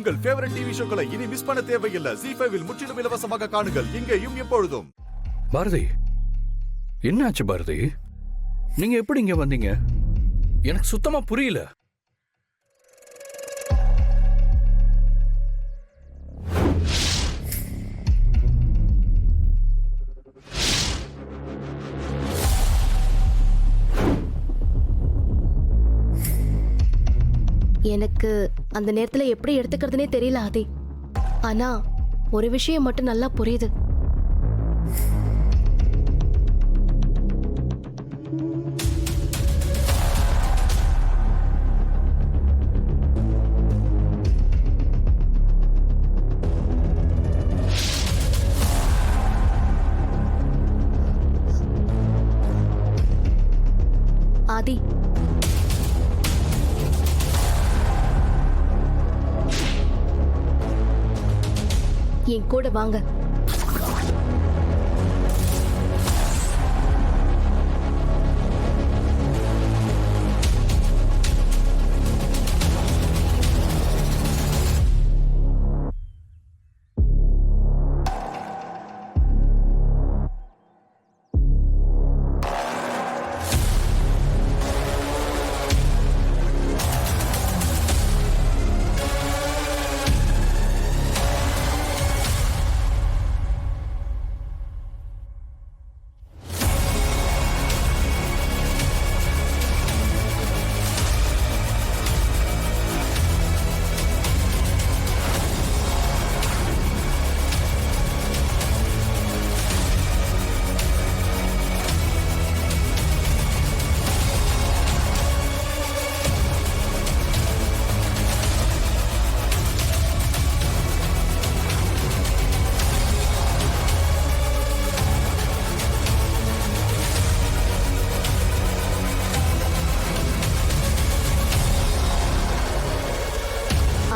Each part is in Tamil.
உங்கள் ஃபேவரட் டிவி ஷோக்களை இனி மிஸ் பண்ண தேவையில்லை. ZEE5 இல் முற்றிலும் இலவசமாக காணுங்கள். இங்கேயும் எப்பொழுதும். பாரதி, என்னாச்சு பாரதி? நீங்க எப்படி இங்க வந்தீங்க? எனக்கு சுத்தமா புரியல. எனக்கு அந்த நேரத்துல எப்படி எடுத்துக்கிறதுனே தெரியல ஆதி. ஆனா ஒரு விஷயம் மட்டும் நல்லா புரியுது. ஆதி, என் கூட வாங்க.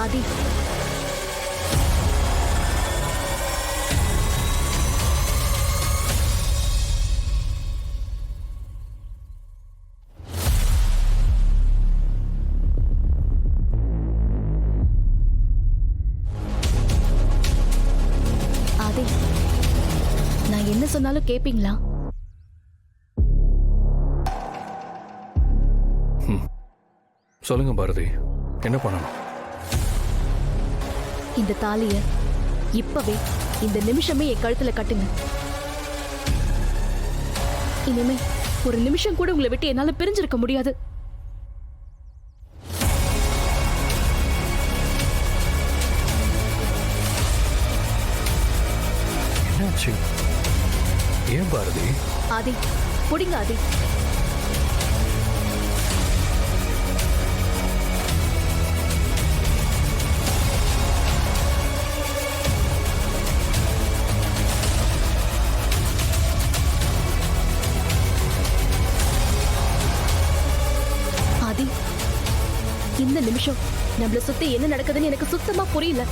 ஆதி, ஆதி, நான் என்ன சொன்னாலும் கேப்பீங்களா? சொல்லுங்க பாரதி, என்ன பண்ணணும்? இந்த தாலிய இப்பவே இந்த நிமிஷமே என் கழுத்துல கட்டுங்க. இனிமே ஒரு நிமிஷம் கூட உங்களை விட்டு என்னால பிரிஞ்சிருக்க முடியாது. என்னாச்சு? ஏன் பாரதி? ஆதி, புடிங்க ஆதி. இந்த நிமிஷம் நம்மள சுத்தி என்ன நடக்குதுன்னு எனக்கு சுத்தமா புரியல.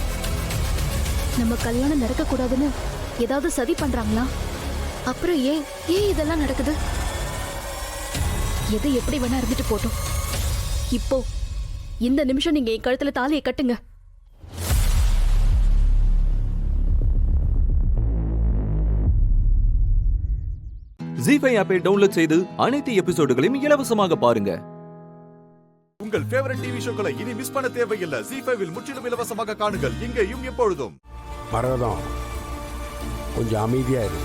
நம்ம கல்யாணம் நடக்க கூடாதுன்னு ஏதாவது சதி பண்றாங்களா? அப்புறம் ஏன் இதெல்லாம் நடக்குது? எது எப்படி வேணா இருந்துட்டு போட்டோம். இப்போ இந்த நிமிஷம் நீங்க என் கழுத்துல தாலியை கட்டுங்க. ZEE5 ஆப்பை டவுன்லோட் செய்து அனைத்து எபிசோடுகளையும் இலவசமாக பாருங்க. உங்கள் ஃபேவரட் டிவி ஷோக்களை இனி மிஸ் பண்ண தேவையில்லை. ZEE5 இல் முற்றிலும் இலவசமாக காணுங்கள். இங்கேயும் எப்பொழுதும். மரகதம், கொஞ்சம் அமைதியா இரு.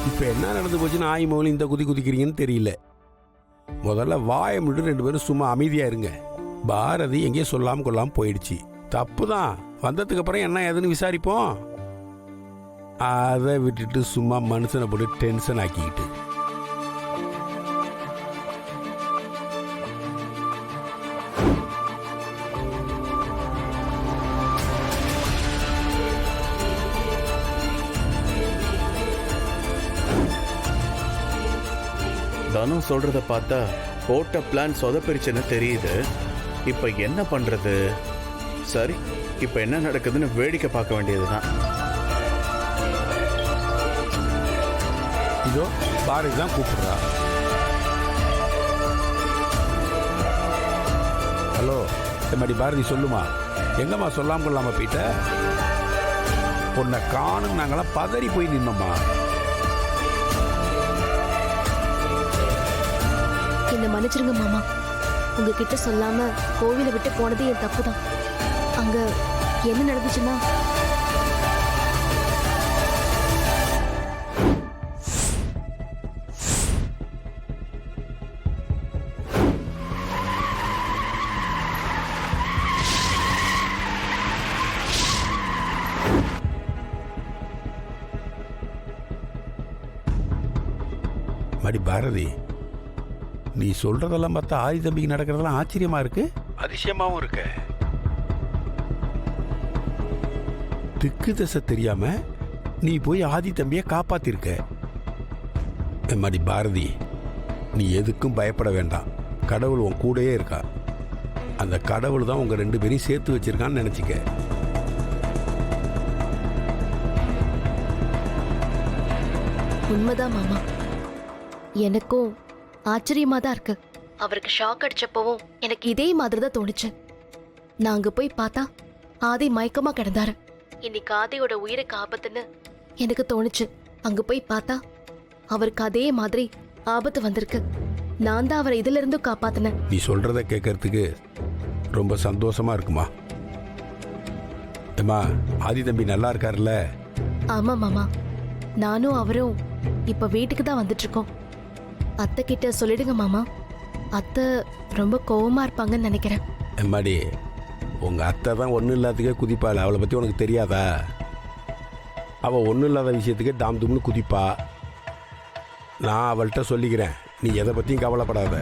இப்ப என்ன நடந்து போச்சுன்னு ஆய் மோகன் இந்த குதிக்கிறீங்கன்னு தெரியல. முதல்ல வாயை மட்டும் 2 பேரும் சும்மா அமைதியா இருங்க. பாரதி எங்கேயும் சொல்லாம கொள்ளாம போயிடுச்சு. தப்பு தான். வந்ததுக்கு அப்புறம் என்ன ஏதுன்னு விசாரிப்போம். அதை விட்டுட்டு சும்மா மனுஷனை போட்டு டென்ஷன் ஆக்கிக்கிட்டு. தனு சொல்றத பார்த்தா போட்ட பிளான் சொதப்பிருச்சுன்னு தெரியுது. இப்ப என்ன பண்றது? சரி, இப்ப என்ன நடக்குதுன்னு வேடிக்கை பார்க்க வேண்டியதுதான். இதோ பாரதி தான் கூப்பிடுறா. ஹலோ, இந்த மாதிரி பாரதி சொல்லுமா? எங்கம்மா சொல்லாம கொள்ளாம போயிட்ட? உன்னை காணும் நாங்களாம் பதறி போய் நின்னோம்மா. என்ன மன்னிச்சிருங்க மாமா. உங்ககிட்ட சொல்லாம கோவிலை விட்டு போனது என் தப்பு தான். அங்க என்ன நடந்துச்சுன்னா, மடி பாரதி, நீ சொல்றதெல்லாம் பார்த்தா ஆதி தம்பிக்கு நடக்கிறதெல்லாம் ஆச்சரியமா இருக்கு, அதிசயமாவும் இருக்கு. திக்கு தசை தெரியாம நீ போய் ஆதி தம்பியை காப்பாத்திருக்க. மடி பாரதி, நீ எதுக்கும் பயப்பட வேண்டாம். கடவுள் உன் கூடயே இருக்கா. அந்த கடவுள் தான் உங்க 2 பேரையும் சேர்த்து வச்சிருக்கான்னு நினைச்சுக்க. உண்மைதான் மாமா. எனக்கும் ஆச்சரியமா தான் இருக்கு. அவருக்கு ஷாக் அடிச்சப்பவும் எனக்கு இதே மாதிரி தான் தோணுச்சு. நான் அங்க போய் பார்த்தா ஆதி மயக்கமா கிடந்தாரு. இன்னைக்கு ஆதியோட உயிருக்கு ஆபத்துன்னு எனக்கு தோணுச்சு. அங்க போய் பார்த்தா அவருக்கு அதே மாதிரி ஆபத்து வந்திருக்கு. நான் தான் அவரை இதுல இருந்தும் காப்பாத்தினேன். நீ சொல்றத கேட்கறதுக்கு ரொம்ப சந்தோஷமா இருக்குமா? ஏம்மா, ஆதி தம்பி நல்லா இருக்காருல்ல? ஆமா மாமா, நானும் அவரும் இப்ப வீட்டுக்கு தான் வந்துட்டு இருக்கோம். அத்தை கிட்ட சொல்லிடுங்க மாமா. அத்தை ரொம்ப கோவமா இருப்பாங்கன்னு நினைக்கிறேன். எம்மாடி, உங்க அத்தை தான் ஒன்றும் இல்லாததுக்கே குதிப்பாள். அவளை பற்றி உனக்கு தெரியாதா? அவள் ஒன்றும் இல்லாத விஷயத்துக்கே தாம் தும்னு குதிப்பா. நான் அவள்கிட்ட சொல்லிக்கிறேன், நீ எதை பற்றியும் கவலைப்படாத.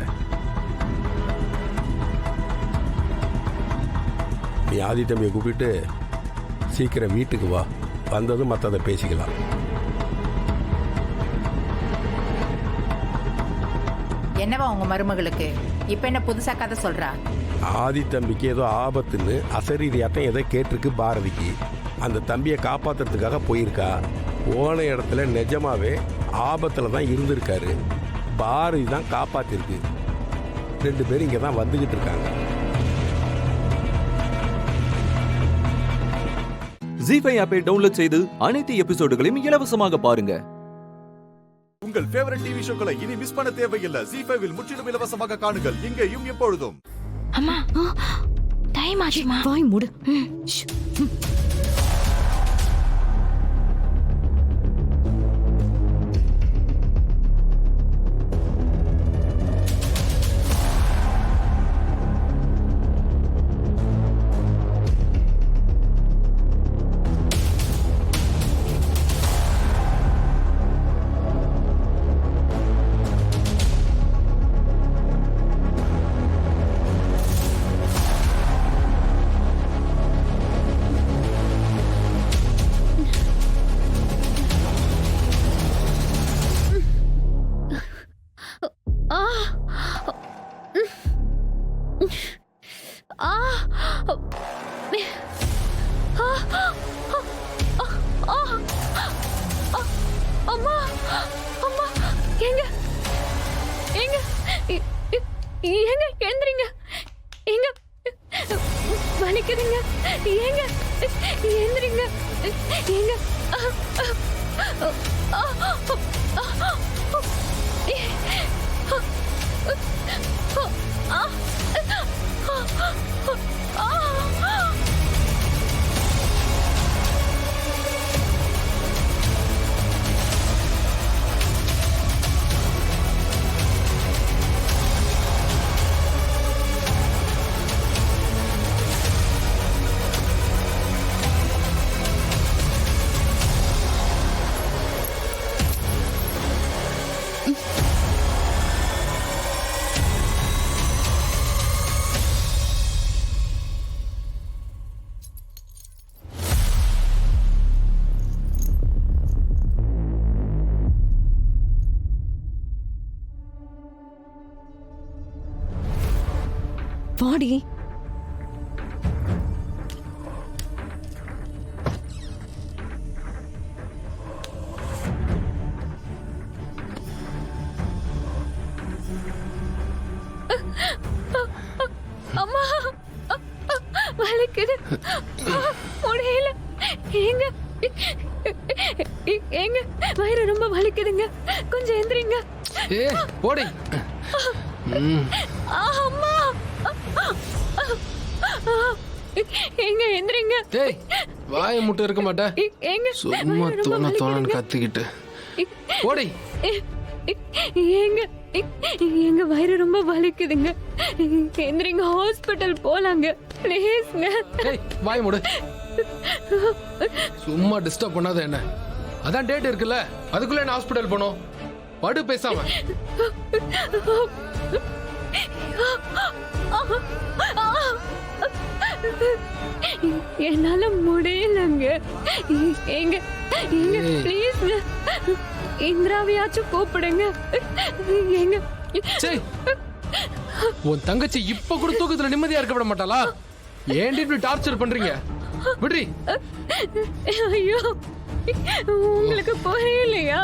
நீ ஆதி தம்பியை கூப்பிட்டு சீக்கிரம் வீட்டுக்கு வா. வந்ததும் மற்றதை பேசிக்கலாம். என்னவா உங்க மருமகளுக்கு இப்ப என்ன புதுசா கதை சொல்றா? ஆதி தம்பிக்கு ஏதோ ஆபத்துன்னு அசரீரியாட்டம் எதை கேட்டிருக்கு பாரதிக்கு. அந்த தம்பியை காப்பாத்துறதுக்காக போயிருக்கா. போன இடத்துல நிஜமாவே ஆபத்தில் தான் இருந்திருக்காரு. பாரதி தான் காப்பாத்திருக்கு. 2 பேரும் இங்கே தான் வந்துகிட்டு இருக்காங்க. ஜீஃபை ஆப்பை டவுன்லோட் செய்து அனைத்து எபிசோடுகளையும் இலவசமாக பாருங்க. உங்கள் ஃபேவரட் டிவி ஷோக்களை இனி மிஸ் பண்ண தேவையில்லை. ஜீ5 இல் முற்றிலும் இலவசமாக காணுங்கள், இங்கேயும் எப்பொழுதும். அம்மா டைம் ஆச்சுமா. வாய் மூடு. அம்மா அம்மா எங்க எங்க எங்க எந்திரிங்க. எங்க வலிக்குதுங்க. எங்க எந்திரிங்க. எங்க வாடி. அம்மா வலிக்குது. வலிக்குது. முடியல. ஏங்க ஏங்க வயிறு ரொம்ப வலிக்குதுங்க. கொஞ்சம் எந்திரிங்க. ஏ போடி. அம்மா. ஏங்க எந்திரிங்க. டேய் வாயை முட்டை இருக்க மாட்டே. ஏங்க சும்மா தோணன்னு கத்திக்கிட்டு போடி. ஏங்க எங்க வயிறு ரொம்ப வலிக்குதுங்க. எந்திரிங்க, ஹாஸ்பிட்டல் போலாங்க ப்ளீஸ்ங்க. டேய் வாயை மூடு. சும்மா டிஸ்டர்ப் பண்ணாத என்ன. அதான் டேட் இருக்குல்ல, அதுக்குள்ள என்ன ஹாஸ்பிட்டல் போனோம். படு பேசாம. என்னால முடியலங்க. ஏங்க ஏங்க ப்ளீஸ்ங்க, இந்திராவையாச்சும் கூப்பிடுங்க. ஏங்க சரி, உன் தங்கச்சி இப்ப கூட தூக்கத்துல நிம்மதியா இருக்க விட மாட்டாளா? ஏன்டி இப்படி டார்ச்சர் பண்றீங்க? விடுறி. ஐயோ, உங்களுக்கு புரியலையா?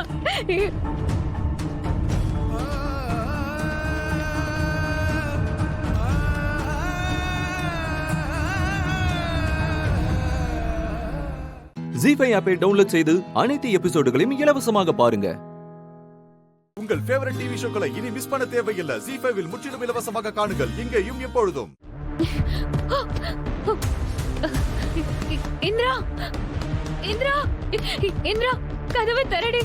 ஜீஃபை ஆப்பை டவுன்லோட் செய்து அனைத்து எபிசோடுகளையும் இலவசமாக பாருங்க. உங்கள் ஃபேவரட் டிவி ஷோக்களை இனி மிஸ் பண்ண தேவையில்லை. ஜீஃபைவில் முற்றிலும் இலவசமாக காணுங்கள் இங்கேயும் எப்பொழுதும். இந்திரா, இந்திரா, இந்திரா, கதவை திறடி.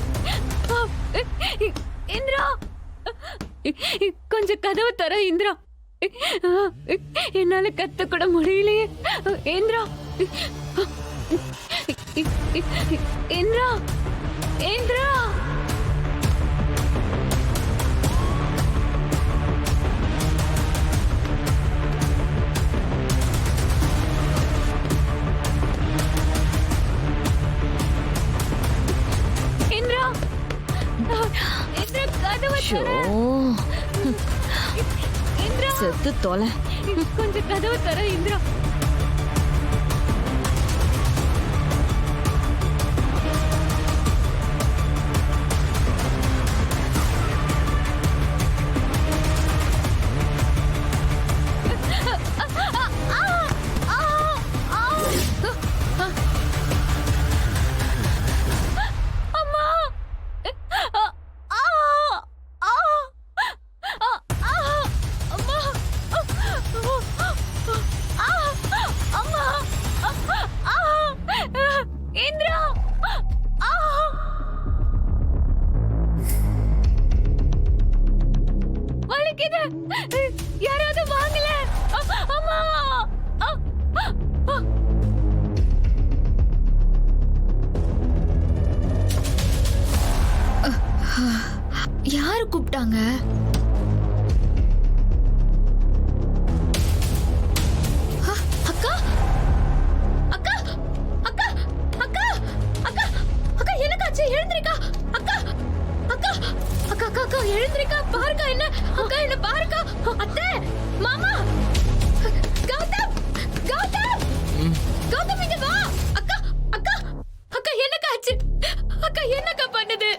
இந்திரா, கொஞ்சம் கதவை தர இந்திரா. என்னால கத்த கூட முடியலையே. இந்திரா, இந்திரா, இந்திரா. செத்து தொலை. கொஞ்சம் கதவை தர இந்திரா. யாராவது வாங்கல. அம்மா. யாரு கூப்பிட்டாங்க? அக்கா, அக்கா, அக்கா, அக்கா, அக்கா, அக்கா, எனக்காச்சு? எழுந்திருக்கா அக்கா, அக்கா, அக்கா, அக்கா, அக்கா, எழுந்திருக்கா. பாருக்கா என்ன, அக்கா என்ன பாருக்கா. அத்தை, மாமா, கௌதம், கௌதம், கௌதம் இங்க வா. அக்கா, அக்கா, அக்கா, என்னக்காச்சு? அக்கா என்னக்கா பண்ணுது?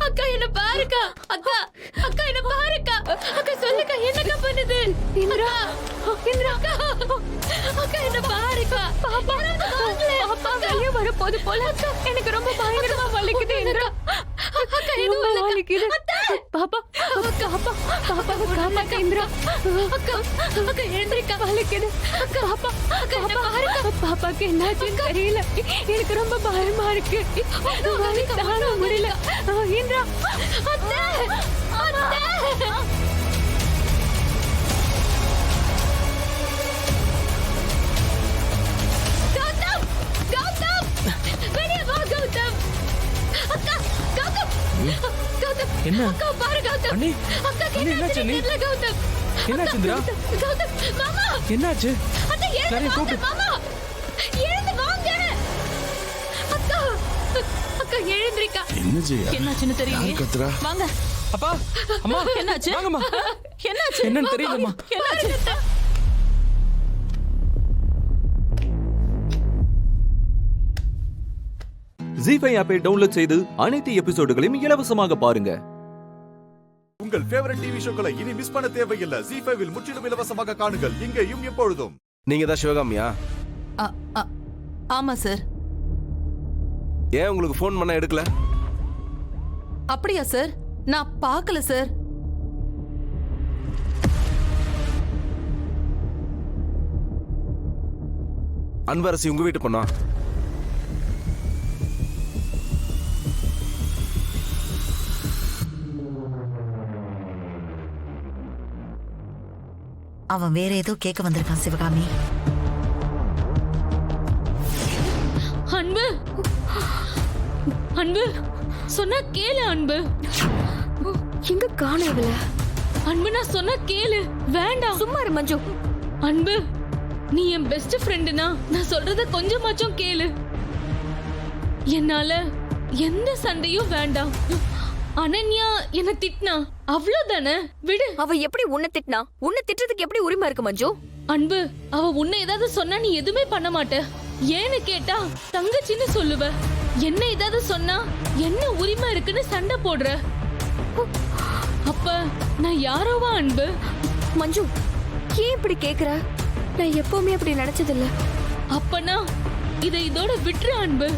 அக்கா என்ன பாருக்கா. அக்கா, அக்கா என்ன பாருக்கா. அக்கா சொல்லுக்கா, என்னக்கா பண்ணுது? இந்திரா, இந்திரா, அக்கா, அக்கா என்ன பாருக்கா. பாப்பா, பாப்பா வெளியே வர போது போல. அக்கா எனக்கு ரொம்ப பயங்கரமா வலிக்குது. இந்திரா, அக்கா எதுவும் வலிக்குது. பாப்பா, அக்கா, பாப்பா, பாப்பா காப்பாத்து இந்திரா. அக்கா, அக்கா எழுந்திருக்கா, வலிக்குது. அக்கா, பாப்பா, அக்கா என்ன பாருக்கா. பாப்பாக்கு என்னாச்சுன்னு தெரியல. எனக்கு ரொம்ப பயமா இருக்கு. வலி தாங்க முடியல. இந்திரா, அத்தை, அத்தை. கௌதம், கௌதம், வெளியே வா கௌதம். அக்கா, கௌதம், கௌதம், என்ன? அக்கா பாரு கௌதம். அண்ணி, அக்கா அண்ணி, என்னாச்சு அண்ணி? இல்ல கௌதம். என்னாச்சு இந்திரா? கௌதம், மாமா. என்னாச்சு? அத்தை எழுந்து நிறைய வாங்க கூப்பிட்டு. மாமா. எழுந்து வாங்க. அக்கா, அக்கா எழுந்திருக்கா. என்னாச்சுன்னு தெரியல. கத்துறா. வாங்க. அப்பா, அம்மா, என்னாச்சு? வாங்கம்மா. என்னாச்சு? என்னன்னு தெரியலம்மா. என்னாச்சு? ஜீஃபை ஆப்பை டவுன்லோட் செய்து அனைத்து எபிசோடுகளையும் இலவசமாக பாருங்க. உங்கள் ஃபேவரட் டிவி ஷோக்களை இனி மிஸ் பண்ண தேவையில்லை. ஜீஃபைவில் முற்றிலும் இலவசமாக காணுங்கள் இங்கேயும் எப்பொழுதும். நீங்க தான் சிவகாமியா? ஆமா சார். ஏன் உங்களுக்கு ஃபோன் பண்ண எடுக்கல? அப்படியா சார்? நான் பார்க்கல சார். அன்பரசி உங்க வீட்டு பொண்ணா? அவன் வேற ஏதோ கேட்க வந்திருக்கான் சிவகாமி. அன்பு அன்பு சொன்னா கேளு அன்பு. எங்க காணவில்ல? அன்பு நான் சொன்னா கேளு. வேண்டாம் சும்மா இரு மஞ்சு. அன்பு நீ என் பெஸ்ட் ஃப்ரெண்டுனா நான் சொல்றத கொஞ்சமாச்சும் கேளு. என்னால எந்த சண்டையும் வேண்டாம். அனன்யா என்ன திட்டினா அவ்வளவுதானே, விடு. அவ எப்படி உன்னை திட்டினா? உன்னை திட்டுறதுக்கு எப்படி உரிமை இருக்கு மஞ்சு? அன்பு அவ உன்னை ஏதாவது சொன்னா நீ எதுவுமே பண்ண மாட்ட. ஏன்னு கேட்டா தங்கச்சின்னு சொல்லுவ. என்ன ஏதாவது சொன்னா என்ன உரிமை இருக்குன்னு சண்டை போடுற. அப்ப நான் யாரோவா அன்பு? மஞ்சு ஏன் இப்படி கேக்குற? நான் எப்பவுமே அப்படி நினைச்சதில்ல. அப்பனா இதை இதோட விட்டுரு அன்பு.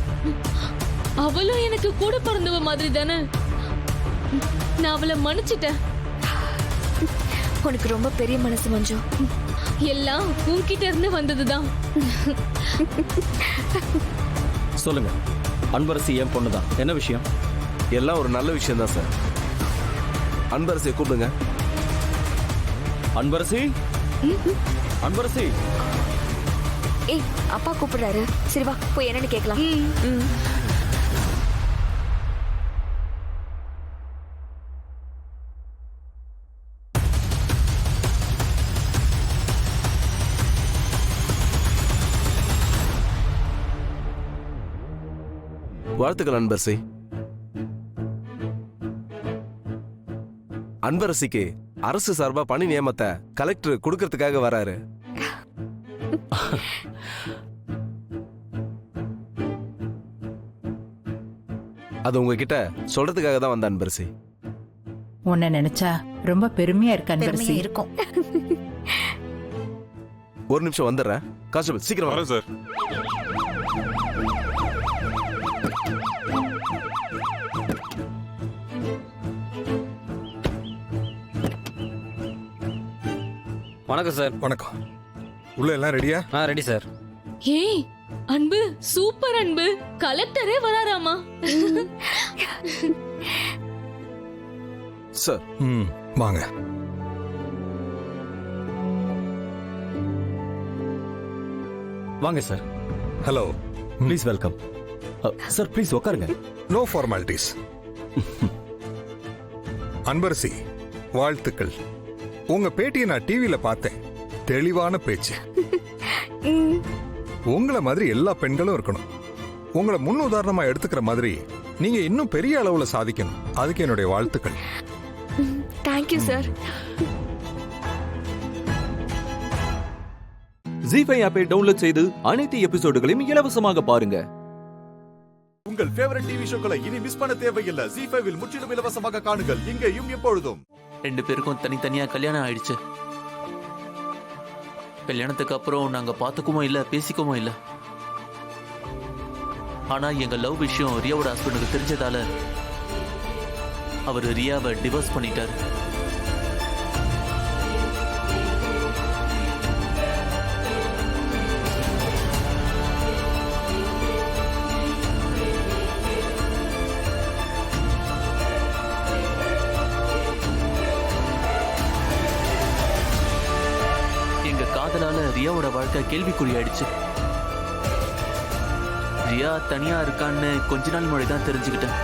அவளும் எனக்கு கூட பிறந்தவ மாதிரி தானே. நான் அவளை மன்னிச்சிட்டேன். உனக்கு ரொம்ப பெரிய மனசு மஞ்சு. எல்லாம் உன்கிட்ட இருந்து வந்ததுதான். சொல்லுங்க, அன்பரசி என் பொண்ணுதான். என்ன விஷயம்? எல்லாம் ஒரு நல்ல விஷயம் தான் சார். அன்பரசியை கூப்பிடுங்க. அன்பரசி, அன்பரசி. ஏய் அப்பா கூப்பிடுறாரு. சரி வா போய் என்னன்னு கேட்கலாம். வாழ்த்துக்கள் அன்பரசி. அன்பரசிக்கு அரசு சார்பா பணி நியமனத்தை கலெக்டர் கொடுக்கறதுக்காக வராரு. அது உங்ககிட்ட சொல்றதுக்காக தான் வந்த அன்பரசி. உன்னை நினைச்சா ரொம்ப பெருமையா இருக்கு அன்பரசி. இருக்கும். ஒரு நிமிஷம் வந்துடுறேன். கான்ஸ்டபிள் சீக்கிரம் வரேன் சார். வணக்கம் சார். வணக்கம். உள்ள எல்லாம் ரெடியா? Ready sir. ஏய் அன்பு சூப்பர் அன்பு. கலெக்டரே வராராமா. சார் வாங்க. வாங்க sir. Hello, please welcome. Sir please உட்காருங்க. No formalities. அன்பரசி வாழ்த்துக்கள். உங்க பேட்டியை நான் டிவியில பார்த்தேன். தெளிவான பேச்சு. உங்களை மாதிரி எல்லா பெண்களும் இருக்கணும். உங்களை முன் உதாரணமா எடுத்துக்கிற மாதிரி நீங்க இன்னும் பெரிய அளவுல சாதிக்கணும். அதுக்கு என்னுடைய வாழ்த்துக்கள். Thank you sir. ஜீஃபை ஆப்பை டவுன்லோட் செய்து அனைத்து எபிசோடுகளையும் இலவசமாக பாருங்க. உங்கள் ஃபேவரட் டிவி ஷோக்களை இனி மிஸ் பண்ண தேவையில்லை. ஜீ5 முற்றிலும் இலவசமாக காணுங்கள். இங்கேயும் எப்பொழுதும். 2 பேருக்கும் தனித்தனியா கல்யாணம் ஆயிடுச்சு. கல்யாணத்துக்கு அப்புறம் நாங்க பார்த்துக்கவும் இல்லை, பேசிக்கவும் இல்லை. ஆனா எங்க லவ் விஷயம் ரியாவோட ஹஸ்பண்டுக்கு தெரிஞ்சதால அவர் ரியாவை டிவோர்ஸ் பண்ணிட்டாரு. காதலால ரியாவோட வாழ்க்கை கேள்விக்குறியாயிடுச்சு. ரியா தனியா இருக்கான்னு கொஞ்ச நாள் முன்னாடி தான் தெரிஞ்சுக்கிட்டேன்.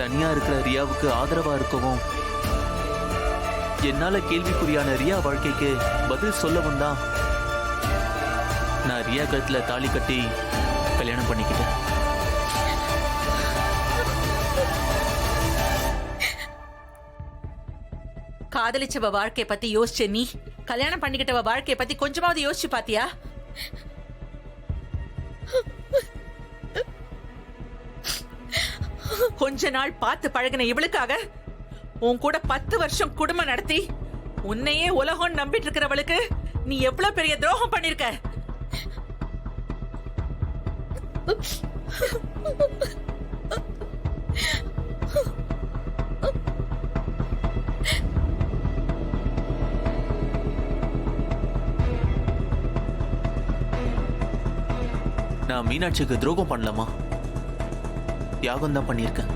தனியா இருக்கிற ரியாவுக்கு ஆதரவா இருக்கவும் என்னால கேள்விக்குறியான ரியா வாழ்க்கைக்கு பதில் சொல்லவும் தான் நான் ரியா கழுத்துல தாலி கட்டி கல்யாணம் பண்ணிக்கிட்டேன். காதலிச்சவ வாழ்க்கைய பத்தி யோசிச்ச நீ கல்யாணம் பண்ணிக்கிட்டவ வாழ்க்கைய பத்தி கொஞ்சமாவது யோசிச்சு பாத்தியா? கொஞ்ச நாள் பார்த்து பழகின இவளுக்காக உன் கூட 10 வருஷம் குடும்பம் நடத்தி உன்னையே உலகம் நம்பிட்டு இருக்கிறவளுக்கு நீ எவ்வளவு பெரிய துரோகம் பண்ணிருக்க. நான் மீனாட்சிக்கு துரோகம் பண்ணலாமா? தியாகம் தான் பண்ணியிருக்கேன்.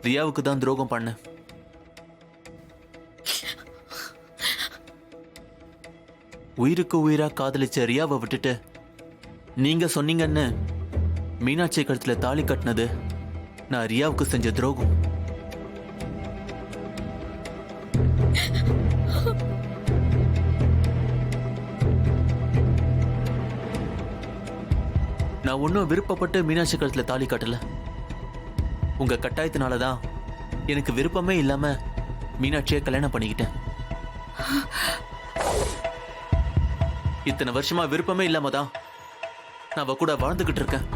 ரியாவுக்கு தான் துரோகம் பண்ண. உயிருக்கு உயிரா காதலிச்ச ரியாவை விட்டுட்டு நீங்க சொன்னீங்கன்னு மீனாட்சி கழுத்துல தாலி கட்டினது நான் ரியாவுக்கு செஞ்ச துரோகம். நான் ஒன்னும் விருப்பப்பட்டு மீனாட்சி கழுத்துல தாலி கட்டல. உங்க கட்டாயத்தினாலதான் எனக்கு விருப்பமே இல்லாம மீனாட்சியை கல்யாணம் பண்ணிக்கிட்டேன். இத்தனை வருஷமா விருப்பமே இல்லாம தான் நான் அவ கூட வாழ்ந்துகிட்டு இருக்கேன்.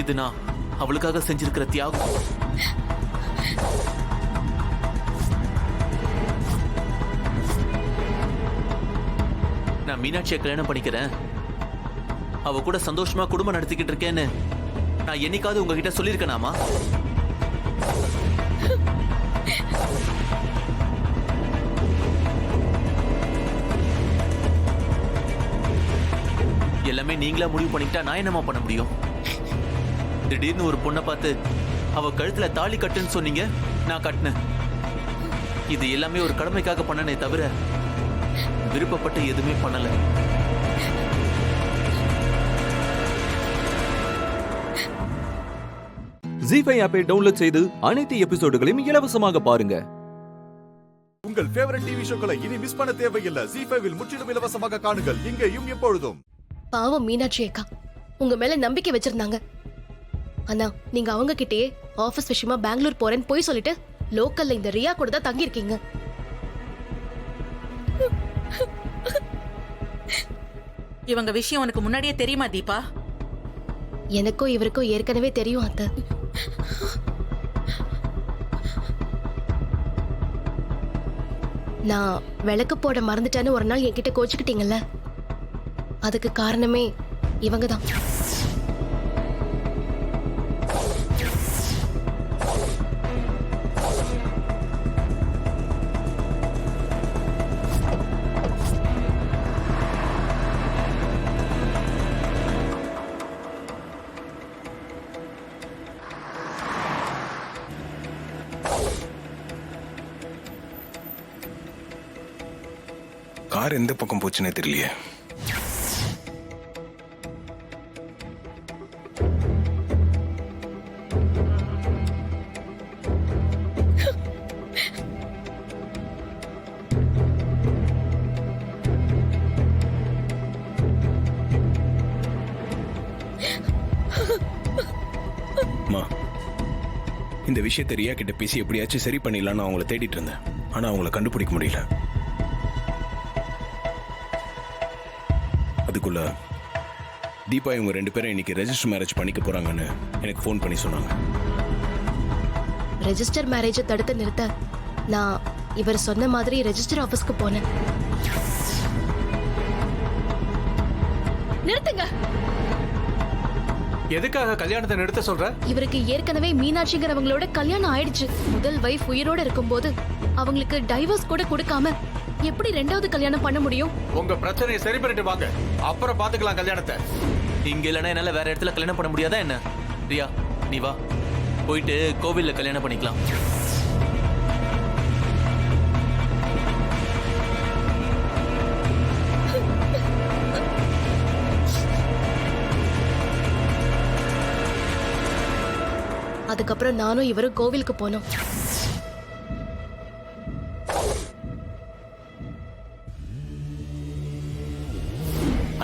இது நான் அவளுக்காக செஞ்சிருக்கிற தியாகம். நான் மீனாட்சியை கல்யாணம் பண்ணிக்கிறேன், அவ கூட சந்தோஷமா குடும்பம் நடத்திக்கிட்டு இருக்கேன்னு நான் என்னைக்காவது உங்ககிட்ட சொல்லியிருக்கேனாமா? எல்லாமே நீங்களா முடிவு பண்ணிக்கிட்டா நான் என்னமா பண்ண முடியும்? திடீர்னு ஒரு பொண்ணை பார்த்து அவ கழுத்துல தாலி கட்டுன்னு சொன்னீங்க, நான் கட்டினேன். இது எல்லாமே ஒரு கடமைக்காக பண்ணனே தவிர விருப்பப்பட்டு எதுவுமே பண்ணல. ஜீ5 ஆப்பை டவுன்லோட் செய்து அனைத்து எபிசோடுகளையும் இலவசமாக பாருங்க. உங்கள் ஃபேவரட் டிவி ஷோக்களை இனி மிஸ் பண்ண தேவையில்லை. ஜீ5 முற்றிலும் இலவசமாக காணுங்கள், இங்கேயும் எப்பொழுதும். பாவம் மீனாட்சி அக்கா உங்க மேல நம்பிக்கை வச்சிருந்தாங்க. ஆனா நீங்க அவங்க கிட்டயே ஆபீஸ் விஷயமா பெங்களூர் போறேன்னு போய் சொல்லிட்டு லோக்கல்ல இந்த ரியா கூட தான் தங்கி இருக்கீங்க. இவங்க விஷயம் உனக்கு முன்னாடியே தெரியுமா தீபா? எனக்கும் இவருக்கும் ஏற்கனவே தெரியும் அத்தை. நான் விளக்கு போட மறந்துட்டேன்னு ஒரு நாள் என்கிட்ட கோச்சுக்கிட்டீங்கல்ல, அதுக்கு காரணமே இவங்க தான். கார் எந்த பக்கம் போச்சுன்னே தெரியலையே. இந்த விஷயத்தை ரியா கிட்ட பேசி எப்படியாச்சும் சரி பண்ணிடலான்னு அவங்கள தேடிட்டு இருந்தேன். ஆனா அவங்கள கண்டுபிடிக்க முடியல. அதுக்குள்ள தீபா இவங்க 2 பேரும் இன்னைக்கு ரெஜிஸ்டர் மேரேஜ் பண்ணிக்க போறாங்கன்னு எனக்கு ஃபோன் பண்ணி சொன்னாங்க. ரெஜிஸ்டர் மேரேஜை தடுத்து நிறுத்த நான் இவர் சொன்ன மாதிரி ரெஜிஸ்டர் ஆபீஸ்க்கு போனேன். நிறுத்துங்க. எதுக்காக கல்யாணத்தை நிறுத்த சொல்ற? இவருக்கு ஏற்கனவே மீனாட்சிங்கிறவங்களோட கல்யாணம் ஆயிடுச்சு. முதல் வைஃப் உயிரோட இருக்கும்போது அவங்களுக்கு டைவர்ஸ் கூட கொடுக்காம எப்படி 2வது கல்யாணம் பண்ண முடியும்? உங்க பிரச்சனையை சரி பண்ணிட்டு வாங்க, அப்புறம் பாத்துக்கலாம் கல்யாணத்தை. இங்க இல்லைன்னா என்னால வேற இடத்துல கல்யாணம் பண்ண முடியாதா என்ன? ரியா நீ வா, போயிட்டு கோவில்ல கல்யாணம் பண்ணிக்கலாம். அதுக்கப்புறம் நானும் இவரும் கோவிலுக்கு போனோம்.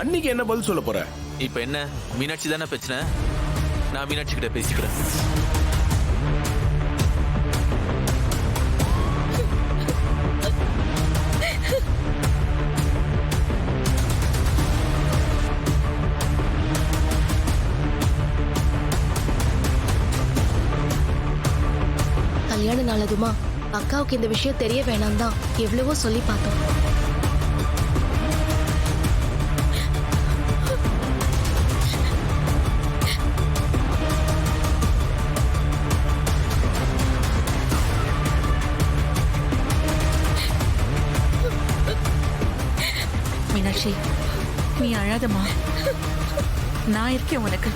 அன்னைக்கு என்ன பதில் சொல்ல போற? இப்ப என்ன, மீனாட்சி தானே பிரச்சனை, நான் மீனாட்சி கிட்ட பேசிக்கிறேன். கல்யாண நாளதுமா அக்காவுக்கு இந்த விஷயம் தெரிய வேணாம் தான் எவ்வளவோ சொல்லி பார்த்தோம். மீனாட்சி, நீ அழாதம்மா. நான் இருக்கேன் உனக்கு.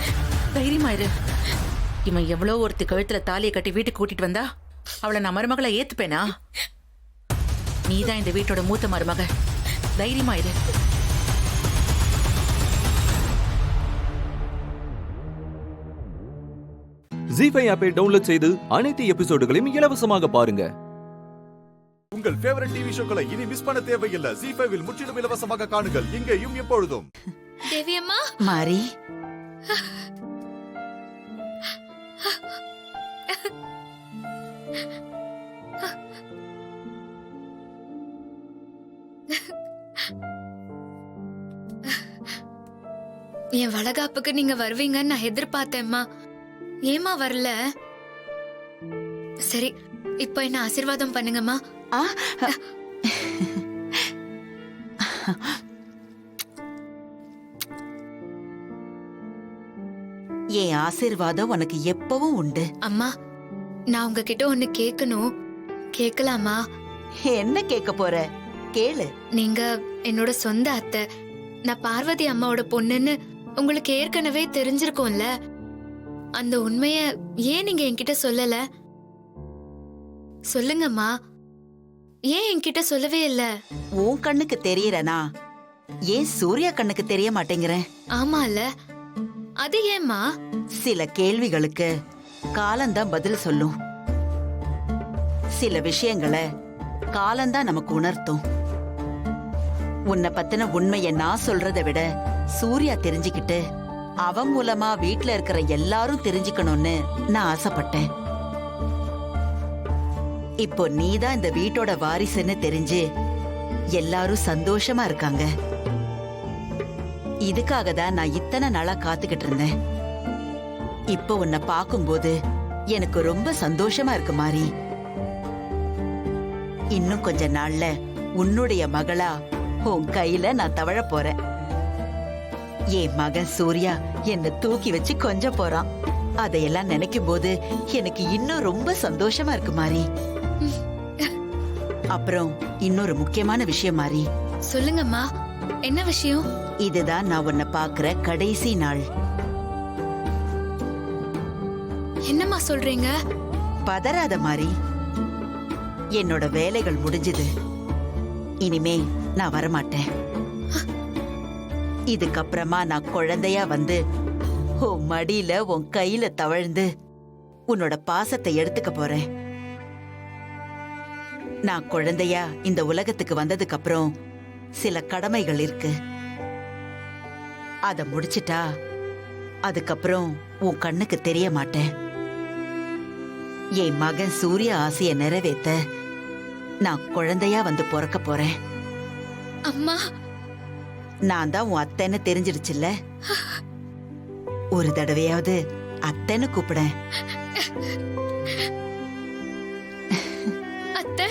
தைரியமா இரு. இவன் எவ்வளோ ஒருத்தி கழுத்துல தாலியை கட்டி வீட்டுக்கு கூட்டிட்டு வந்தா அவளை நான் மருமகளை ஏத்துப்பேனா? நீதான் இந்த வீட்டோட மூத்த மருமக. தைரியமா இரு. ஜீஃபை ஆப்பை டவுன்லோட் செய்து அனைத்து எபிசோடுகளையும் இலவசமாக பாருங்க. உங்கள் ஃபேவரட் டிவி ஷோக்களை இனி மிஸ் பண்ண தேவையில்லை. ஜீஃபைவில் முற்றிலும் இலவசமாக காணுங்கள், இங்கேயும் எப்பொழுதும். தேவியம்மா மாரி, என் வளகாப்புக்கு நீங்க வருவீங்கன்னு நான் எதிர்பார்த்தேம்மா. ஏமா வரல? சரி, இப்ப என்ன ஆசீர்வாதம் பண்ணுங்கம்மா. என் ஆசீர்வாதம் உனக்கு எப்பவும் உண்டு. அம்மா, நான் உங்ககிட்ட ஒண்ணு கேட்கணும். கேட்கலாமா? என்ன கேட்க போற? கேளு. நீங்க என்னோட சொந்த அத்தை. நான் பார்வதி அம்மாவோட பொண்ணுன்னு உங்களுக்கு ஏற்கனவே தெரிஞ்சிருக்கும்ல. அந்த உண்மைய ஏன் நீங்க என்கிட்ட சொல்லல? சொல்லுங்கம்மா. ஏன் என்கிட்ட சொல்லவே இல்ல? உன் கண்ணுக்கு தெரியறனா? ஏன் சூர்யா கண்ணுக்கு தெரிய மாட்டேங்கிறேன்? ஆமால, அது ஏம்மா? சில கேள்விகளுக்கு காலம்தான் பதில் சொல்லும். சில விஷயங்களை காலம்தான் நமக்கு உணர்த்தும். உன்னை பத்தின உண்மைய நான் சொல்றதை விட சூர்யா தெரிஞ்சுக்கிட்டு அவன் மூலமா வீட்டுல இருக்கிற எல்லாரும் தெரிஞ்சுக்கணும்னு நான் ஆசைப்பட்டேன். இப்போ நீதான் இந்த வீட்டோட வாரிசுன்னு தெரிஞ்சு எல்லாரும் சந்தோஷமா இருக்காங்க. இதுக்காக தான் நான் இத்தனை நாளா காத்துக்கிட்டு இருந்தேன். இப்போ உன்னை பார்க்கும்போது எனக்கு ரொம்ப சந்தோஷமா இருக்கு மாறி. இன்னும் கொஞ்ச நாள்ல உன்னுடைய மகளா உன் கையில நான் தவழ போறேன். என் மகன் சூர்யா என்னை தூக்கி வச்சு கொஞ்சம் போறான். அதையெல்லாம் நினைக்கும் போது எனக்கு இன்னும் ரொம்ப சந்தோஷமா இருக்கு மாறி. அப்புறம் இன்னொரு முக்கியமான விஷயம் மாறி. சொல்லுங்கம்மா, என்ன விஷயம்? இதுதான் நான் உன்னை பாக்குற கடைசி நாள். என்னம்மா சொல்றீங்க? பதறாத மாறி. என்னோட வேலைகள் முடிஞ்சது. இனிமே நான் வரமாட்டேன். இதுக்கப்புறமா நான் குழந்தையா வந்து உன் மடியில உன் கையில தவழ்ந்து உன்னோட பாசத்தை எடுத்துக்க போறேன். நான் குழந்தையா இந்த உலகத்துக்கு வந்ததுக்கு அப்புறம் சில கடமைகள் இருக்கு. அத முடிச்சிட்டா அதுக்கப்புறம் உன் கண்ணுக்கு தெரிய மாட்டேன். என் மகன் சூர்யா ஆசைய நிறைவேத்த நான் குழந்தையா வந்து பிறக்க போறேன். அம்மா, நான் தான் உன் அத்தைன்னு தெரிஞ்சிடுச்சுல்ல. ஒரு தடவையாவது அத்தைன்னு கூப்பிடேன். அத்தை.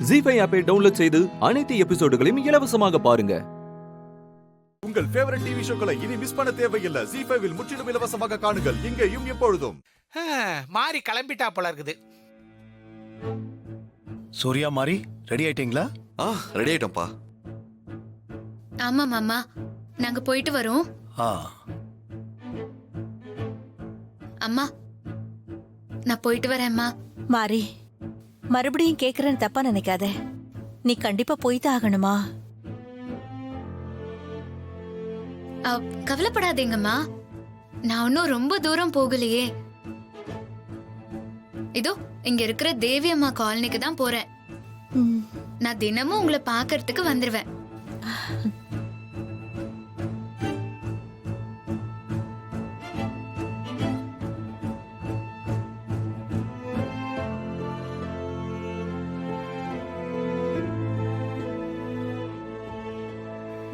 ஜீஃபை ஆப்பை டவுன்லோட் செய்து அனைத்து எபிசோடுகளையும் இலவசமாக பாருங்க. உங்கள் ஃபேவரட் டிவி ஷோக்களை இனி மிஸ் பண்ண தேவையில்லை. ஜீஃபைவில் முற்றிலும் இலவசமாக காணுங்கள், இங்கேயும் எப்பொழுதும். மாறி கிளம்பிட்டா போல இருக்குது. சூர்யா, மாறி ரெடி ஆயிட்டீங்களா? ரெடி ஆயிட்டோம்ப்பா. ஆமா மாமா, நாங்க போயிட்டு வரோம். அம்மா, நான் போயிட்டு வரேன்மா. மாறி, மறுபடியும் கேக்குறேன்னு தப்பா நினைக்காத. நீ கண்டிப்பா போய்தான் ஆகணுமா? கவலைப்படாதீங்கம்மா, நான் ஒன்னும் ரொம்ப தூரம் போகலையே. இதோ இங்க இருக்கிற தேவி அம்மா காலனிக்கு தான் போறேன். நான் தினமும் உங்களை பார்க்கறதுக்கு வந்துருவேன்.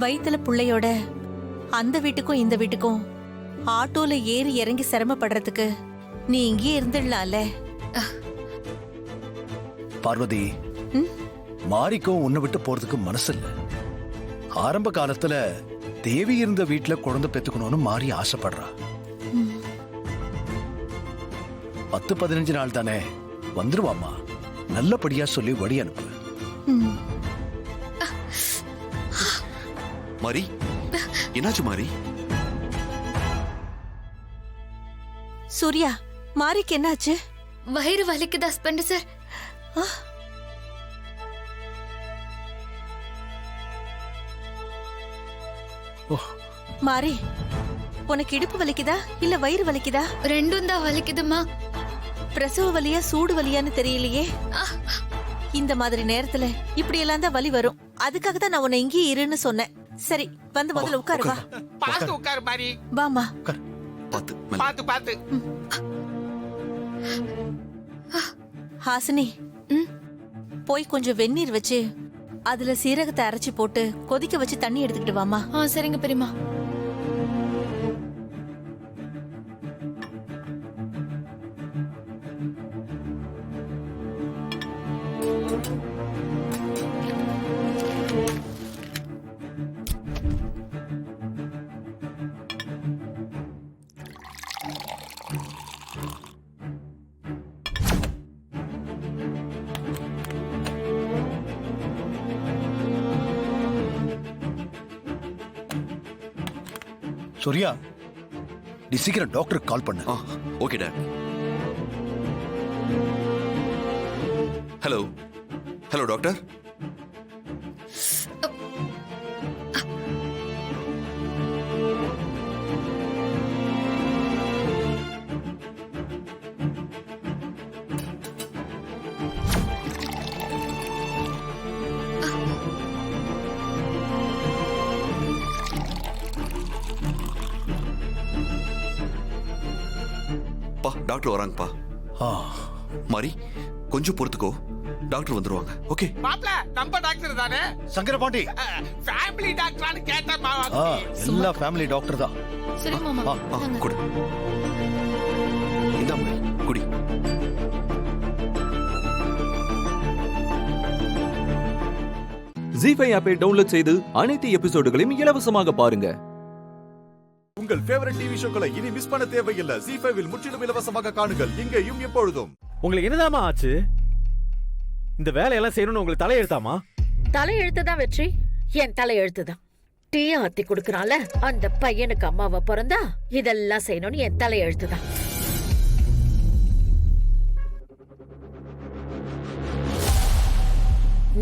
வயித்துல புள்ளையோட அந்த வீட்டுக்கும் இந்த வீட்டுக்கும் ஆட்டோல ஏறி இறங்கி சிரமப்படுறதுக்கு நீ இங்கே இருந்துடலாம்ல. பார்வதி, மாரிக்கும் உன்னை விட்டு போறதுக்கு மனசு இல்ல. ஆரம்ப காலத்துல தேவி இருந்த வீட்டுல குழந்தை பெத்துக்கணும்னு மாறி ஆசைப்படுறா. 10-15 நாள் தானே, வந்துருவாமா. நல்லபடியா சொல்லி வழி அனுப்பு. மாரி, என்னாச்சு மாரி? சூர்யா, மாரிக்கு என்னாச்சு? வயிறு வலிக்குது ஹஸ்பண்ட் சார். மாரி, உனக்கு இடுப்பு வலிக்குதா இல்ல வயிறு வலிக்குதா? ரெண்டும் தான் வலிக்குதுமா. பிரசவ வலியா சூடு வலியான்னு தெரியலையே. இந்த மாதிரி நேரத்துல இப்படி எல்லாம் தான் வலி வரும். அதுக்காக தான் நான் உன்னை இங்கே இருன்னு சொன்னேன். சரி, வந்து முதல்ல உட்காரு. வா, பாத்து உட்காரு மாரி. வாமா. பாத்து பாத்து. ஹாசினி, போய் கொஞ்சம் வெந்நீர் வச்சு அதுல சீரகத்தை அரைச்சி போட்டு கொதிக்க வச்சு தண்ணி எடுத்துக்கிட்டு வாமா. சரிங்க பெரியமா. சூர்யா, நீ சீக்கிரம் டாக்டருக்கு கால் பண்ணு. Okay dad. Hello hello doctor. Doctor வராங்கப்பா. மாரி, கொஞ்சம் பொறுத்துக்கோ, டாக்டர் வந்துருவாங்க. ஓகே மாப்ள, நம்ம டாக்டர் தானே? சங்கரபாண்டி, ஃபேமிலி டாக்டரான்னு கேட்டா மாமா. எல்லா ஃபேமிலி டாக்டர் தான். சரி மாமா. குடி. இந்த மாரி குடி. ஜீ5 ஆப்பை டவுன்லோட் செய்து அனைத்து எபிசோடுகளையும் இலவசமாக பாருங்க. உங்கள் ஃபேவரட் டிவி ஷோக்களை இனி மிஸ் பண்ண தேவையில்லை. ஜீ5 இல் முற்றிலும் இலவசமாக காணுங்கள், இங்கேயும் எப்பொழுதும். உங்களுக்கு என்னதாமா ஆச்சு? இந்த வேலையெல்லாம் செய்யணும்னு உங்களுக்கு தலையெழுத்தாமா? தலையெழுத்து தான் வெற்றி. என் தலையெழுத்து தான். டீ ஆத்தி கொடுக்கறான்ல அந்த பையனுக்கு அம்மாவை பிறந்தா இதெல்லாம் செய்யணும்னு என் தலையெழுத்து தான்.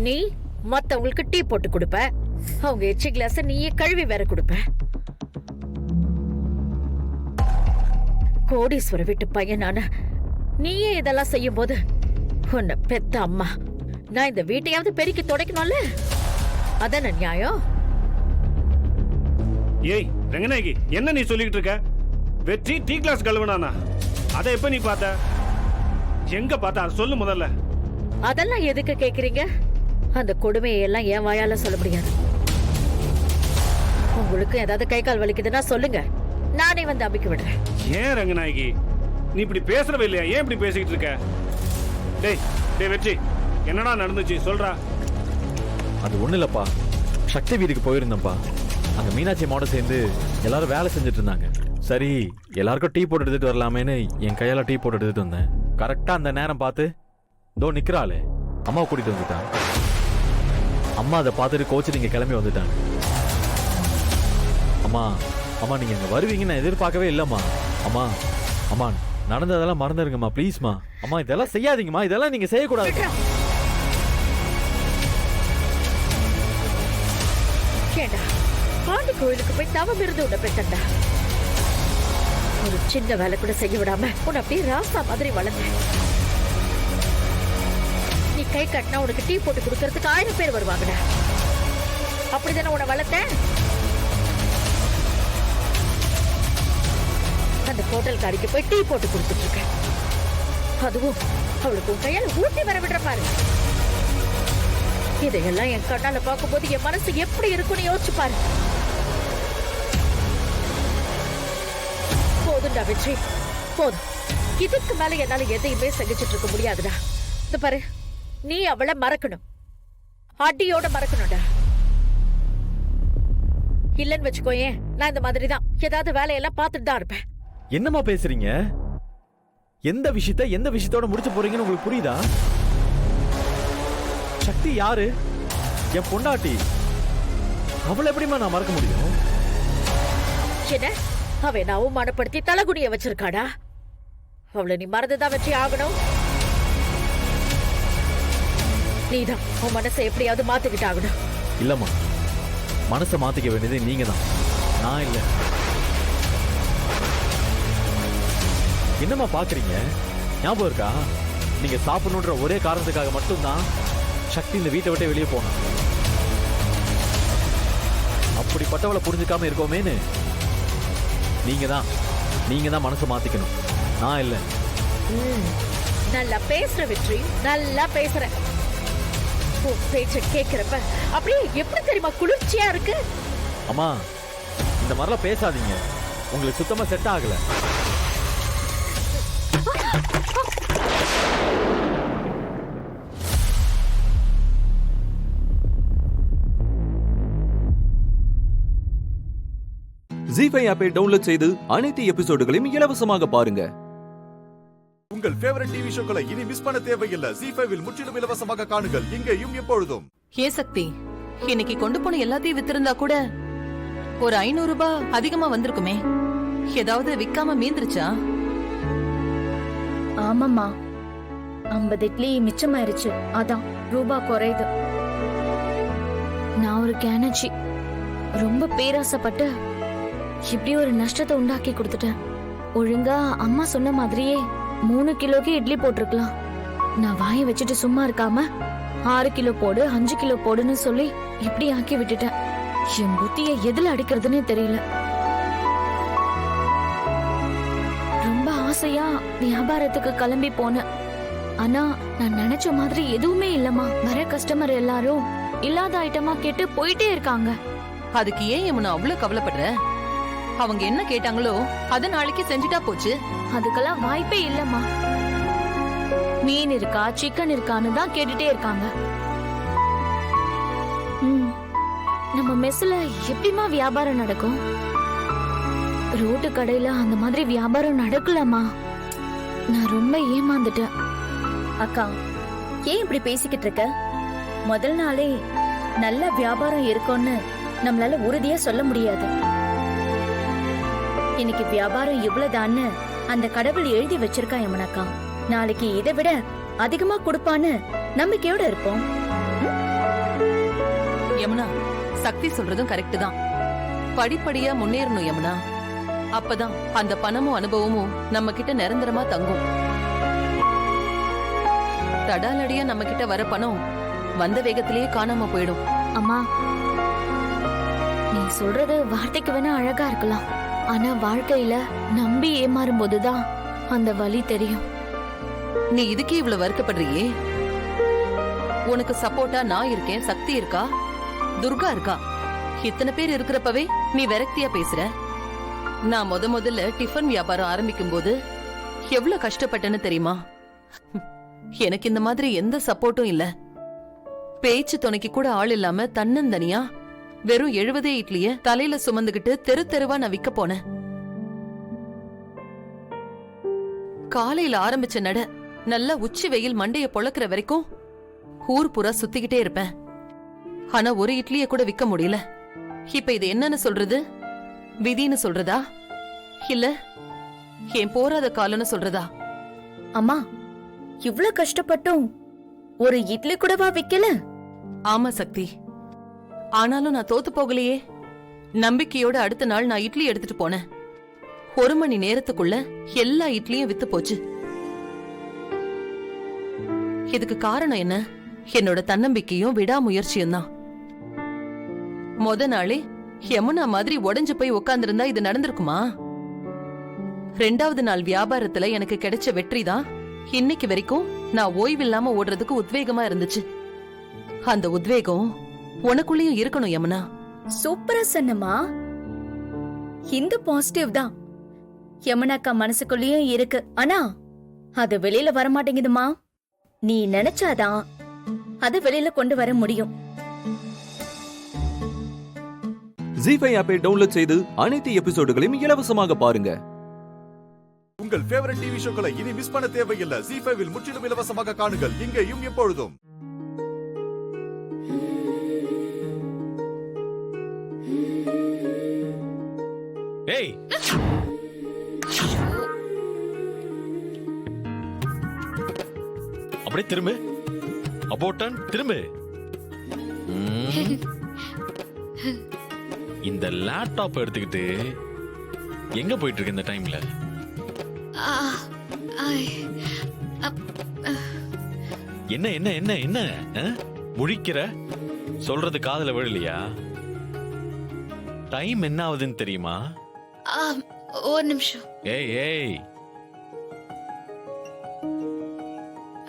நீ மத்தவங்களுக்கு டீ போட்டு கொடுப்ப, அவங்க எச்சி கிளாஸ நீயே கழுவி வேற கொடுப்ப. கோடீஸ்வர வீட்டு பையனான நீயே இதெல்லாம் செய்யும் போது உன்னை பெத்த அம்மா நான் இந்த வீட்டையாவது பெருக்கி துடைக்கணும்ல, அதான நியாயம்? ஏய் ரங்கநாயகி, என்ன நீ சொல்லிக்கிட்டு இருக்க? வெற்றி டீ கிளாஸ் கழுவுனானா? அதை எப்ப நீ பார்த்த? எங்க பார்த்த? சொல்லு முதல்ல. அதெல்லாம் எதுக்கு கேக்குறீங்க? அந்த கொடுமையை எல்லாம் என் வாயால சொல்ல முடியாது. உங்களுக்கு ஏதாவது கை கால் வலிக்குதுன்னா சொல்லுங்க, நானே வந்து அம்பிக்க விடுறேன். ஏன் ரங்கநாயகி நீ இப்படி பேசுறவே இல்லையா? ஏன் இப்படி பேசிக்கிட்டு இருக்க? டேய் டேய் வெற்றி, என்னடா நடந்துச்சு சொல்றா. அது ஒண்ணு இல்லப்பா, சக்தி வீட்டுக்கு போயிருந்தேன்ப்பா. அங்க மீனாட்சி மாட சேர்ந்து எல்லாரும் வேலை செஞ்சுட்டு இருந்தாங்க. சரி, எல்லாருக்கும் டீ போட்டு எடுத்துட்டு வரலாமேன்னு என் கையால டீ போட்டு எடுத்துட்டு வந்தேன். கரெக்டா அந்த நேரம் பார்த்து தோ நிக்கிறாளே அம்மாவை கூட்டிட்டு வந்துட்டாங்க. அம்மா அதை பார்த்துட்டு கோச்சு நீங்க கிளம்பி வந்துட்டாங்க. அம்மா அம்மா நீங்க இங்க வருவீங்கன்னு நான் எதிர்பார்க்கவே இல்லம்மா. அம்மா அம்மா நடந்ததெல்லாம் மறந்துருங்கம்மா ப்ளீஸ்மா. அம்மா இதெல்லாம் செய்யாதீங்கம்மா, இதெல்லாம் நீங்க செய்யக்கூடாது. கேடா பாண்டி கோயிலுக்கு போய் தவம் இருந்து உன்னை பெற்றண்டா. ஒரு சின்ன வேலை கூட செய்ய விடாம உன்னை அப்படியே ராசா மாதிரி வளர்ந்தேன். கை கட்டினா உனக்கு டீ போட்டு கொடுக்கறதுக்கு 1000 பேர் வருவாங்கடா. அப்படிதானே உன்னை வளர்த்தேன்? அந்த ஹோட்டல் காரிக்கு போய் டீ போட்டு கொடுத்துட்டு இருக்க. அதுவும் அவளுக்கு உன் கையால ஊட்டி வர விடுற பாரு. இதையெல்லாம் என் கண்ணால பார்க்கும்போது என் மனசு எப்படி இருக்குன்னு யோசிச்சு பாரு. போதும்டா வெற்றி, போதும். இதுக்கு மேல என்னால எதையுமே சகிச்சிட்டு இருக்க முடியாதுடா. இந்த பாரு, நீ அவளை மறக்கணும், அடியோட மறக்கணும்டா. இல்லன்னு வச்சுக்கோயேன், நான் இந்த மாதிரி தான் ஏதாவது வேலையெல்லாம் பார்த்துட்டு தான் இருப்பேன். என்னம்மா பேசுறீங்க? எந்த விஷயத்தோட முடிச்சு போறீங்கன்னு உங்களுக்கு புரியுதா? சக்தி யாரு? என் பொண்டாட்டி. அவளை எப்படிமா நான் மறக்க முடியும்? என்ன அவன் அவமானப்படுத்தி தலகுனிய வச்சிருக்காடா? அவளை நீ மறந்துதான் வச்சு ஆகணும். நீதான் உன் மனசை எப்படியாவது மாத்திக்கிட்டு ஆகணும். இல்லம்மா, மனசை மாத்திக்க வேண்டியது நீங்க தான், நான் இல்ல. என்னம்மா பாக்குறீங்க? ஞாபகம் இருக்கா? நீங்க சாப்பிடணுன்ற ஒரே காரணத்துக்காக மட்டும்தான் சக்தி இந்த வீட்டை விட்டு வெளியே போனா. அப்படிப்பட்டவளை புரிஞ்சுக்காம இருக்கோமேன்னு நீங்க தான் மனசை மாத்திக்கணும், நான் இல்ல. நல்லா பேசுற வெற்றி, நல்லா பேசுற. பேச்ச கேக்குறப்ப அப்படியே எப்படி தெரியுமா குளிர்ச்சியா இருக்கு. அம்மா, இந்த மாதிரிலாம் பேசாதீங்க, உங்களுக்கு சுத்தமா செட் ஆகல. ஜீ5 ஆப்பை டவுன்லோட் செய்து அனைத்து எபிசோடுகளையும் இலவசமாக பாருங்க. உங்கள் ஃபேவரட் டிவி ஷோக்களை இனி மிஸ் பண்ண தேவையில்லை. ஜீ5 முற்றிலும் இலவசமாக காணுங்கள், இங்கேயும் எப்பொழுதும். ஏ சக்தி, இன்னைக்கு கொண்டு போன எல்லாத்தையும் வித்திருந்தா கூட ஒரு 500 ரூபாய் அதிகமா வந்திருக்குமே. ஏதாவது விக்காம மீந்துருச்சா? ஆமாம்மா, 50 இட்லி மிச்சமாயிருச்சு, அதான் ரூபா குறையுது. நான் ஒரு கேனச்சி, ரொம்ப பேராசைப்பட்டு இப்படி ஒரு நஷ்டத்தை உண்டாக்கி கொடுத்துட்டேன். ஒழுங்கா அம்மா சொன்ன மாதிரியே 3 கிலோக்கு இட்லி போட்டிருக்கலாம். நான் வாயை வச்சுட்டு சும்மா இருக்காம 6 கிலோ போடு, 5 கிலோ போடுன்னு சொல்லி இப்படி ஆக்கி விட்டுட்டேன். என் புத்திய எதுல அடிக்கிறதுனே தெரியல. ரொம்ப ஆசையா வியாபாரத்துக்கு கிளம்பி போனேன். ஆனா நான் நினைச்ச மாதிரி எதுவுமே இல்லம்மா. வர கஸ்டமர் எல்லாரும் இல்லாத ஐட்டமா கேட்டு போயிட்டே இருக்காங்க. அதுக்கு ஏன் யமுனா அவ்வளவு கவலைப்படுற? அவங்க என்ன கேட்டாங்களோ அத நாளைக்கு செஞ்சுட்டா போச்சு. அதுக்கெல்லாம் வாய்ப்பே இல்லம்மா. மீன் இருக்கா, சிக்கன் இருக்கான்னு தான் கேட்டுட்டே இருக்காங்க. நம்ம மெஸ்ல எப்படிமா வியாபாரம் நடக்கும்? ரோட்டு கடையில அந்த மாதிரி வியாபாரம் நடக்கலாமா? நான் ரொம்ப ஏமாந்துட்டேன். அக்கா, ஏன் இப்படி பேசிக்கிட்டு இருக்க? முதல் நாளே நல்ல வியாபாரம் இருக்கும்னு நம்மளால உறுதியா சொல்ல முடியாது. இன்னைக்கு வியாபாரம் இவ்வளவுதான்னு அந்த கடவுள் எழுதி வச்சிருக்கா யமுனாக்கா. நாளைக்கு இதை விட அதிகமா கொடுப்பான்னு நம்பிக்கையோட இருப்போம். யமுனா, சக்தி சொல்றதும் கரெக்ட் தான். படிப்படியா முன்னேறணும் யமுனா. அப்பதான் அந்த பணமும் அனுபவமும் நம்ம கிட்ட நிரந்தரமா தங்கும். தடாலடியா நம்ம கிட்ட வர பணம் வந்த வேகத்திலேயே காணாம போயிடும். அம்மா, நீ சொல்றது வார்த்தைக்கு வேணா அழகா இருக்கலாம், ஆனா வாழ்க்கையில நம்பி ஏமாறும் போதுதான் அந்த வலி தெரியும். நீ இதுக்கே இவ்வளவு வருத்தப்படுறியே? உனக்கு சப்போர்ட்டா நான் இருக்கேன், சக்தி இருக்கா, துர்கா இருக்கா. இத்தனை பேர் இருக்கிறப்பவே நீ விரக்தியா பேசுற. நான் முதல்ல டிஃபன் வியாபாரம் ஆரம்பிக்கும் போது எவ்வளவு கஷ்டப்பட்டேன்னு தெரியுமா? எனக்கு இந்த மாதிரி எந்த சப்போர்ட்டும் இல்ல. பேச்சு துணைக்கு கூட ஆள் இல்லாம தன்னந்தனியா வெறும் 70 இட்லிய தலையில சுமந்துகிட்டு தெரு தெருவா நான் விற்க போனேன். காலையில ஆரம்பிச்ச நட நல்ல உச்சி வெயில் மண்டைய பொளக்குற வரைக்கும் ஊர் புறா சுத்திக்கிட்டே இருப்பேன். ஆனா ஒரு இட்லிய கூட விற்க முடியல. இப்ப இது என்னன்னு சொல்றது? விதின்னு சொல்றதா, இல்ல என் போராத காலம்னு சொல்றதா? அம்மா, இவ்ளோ கஷ்டப்பட்டும் ஒரு இட்லி கூடவா விக்கல? ஆமா சக்தி, ஆனாலும் நான் தோத்து போகலையே. நம்பிக்கையோட அடுத்த நாள் நான் இட்லி எடுத்துட்டு போனேன். 1 மணி நேரத்துக்குள்ள எல்லா இட்லியும் வித்து போச்சு. இதுக்கு காரணம் என்ன? என்னோட தன்னம்பிக்கையும் விடாமுயற்சியும் தான். முத நாளே யமுனா மாதிரி உடைஞ்சு போய் உட்கார்ந்திருந்தா இது நடந்திருக்குமா? 2வது நாள் வியாபாரத்துல எனக்கு கிடைச்ச வெற்றி தான் இன்னைக்கு வரைக்கும் நான் ஓய்வில்லாம ஓடுறதுக்கு உத்வேகமா இருந்துச்சு. அந்த உத்வேகம் உனக்குள்ளேயும் இருக்கணும் யமுனா. சூப்பரா சொன்னமா. இந்த பாசிட்டிவ் தான் யமுனாக்கா மனசுக்குள்ளேயும் இருக்கு. ஆனா அது வெளியில வர மாட்டேங்குதுமா. நீ நினைச்சாதான் அது வெளியில கொண்டு வர முடியும். ஜீ5 ஆப்பை டவுன்லோட் செய்து அனைத்து எபிசோடுகளையும் இலவசமாக பாருங்க. உங்கள் ஃபேவரட் டிவி ஷோக்களை இனி மிஸ் பண்ண தேவையில்லை. ஜீ5 முற்றிலும் இலவசமாக காணுங்கள் இங்கேயும் எப்பொழுதும். ஏய், அப்படியே திரும்பு. அபோட்டன் திரும்பு. இந்த லேப்டாப் எடுத்துக்கிட்டு எங்க போயிட்டு இருக்கு இந்த டைம்ல? என்ன என்ன என்ன என்ன முழிக்கிற? சொல்றது காதுல விழலையா? டைம் என்ன ஆகுதுன்னு தெரியுமா? ஒரு நிமிஷம். ஏய் ஏய்,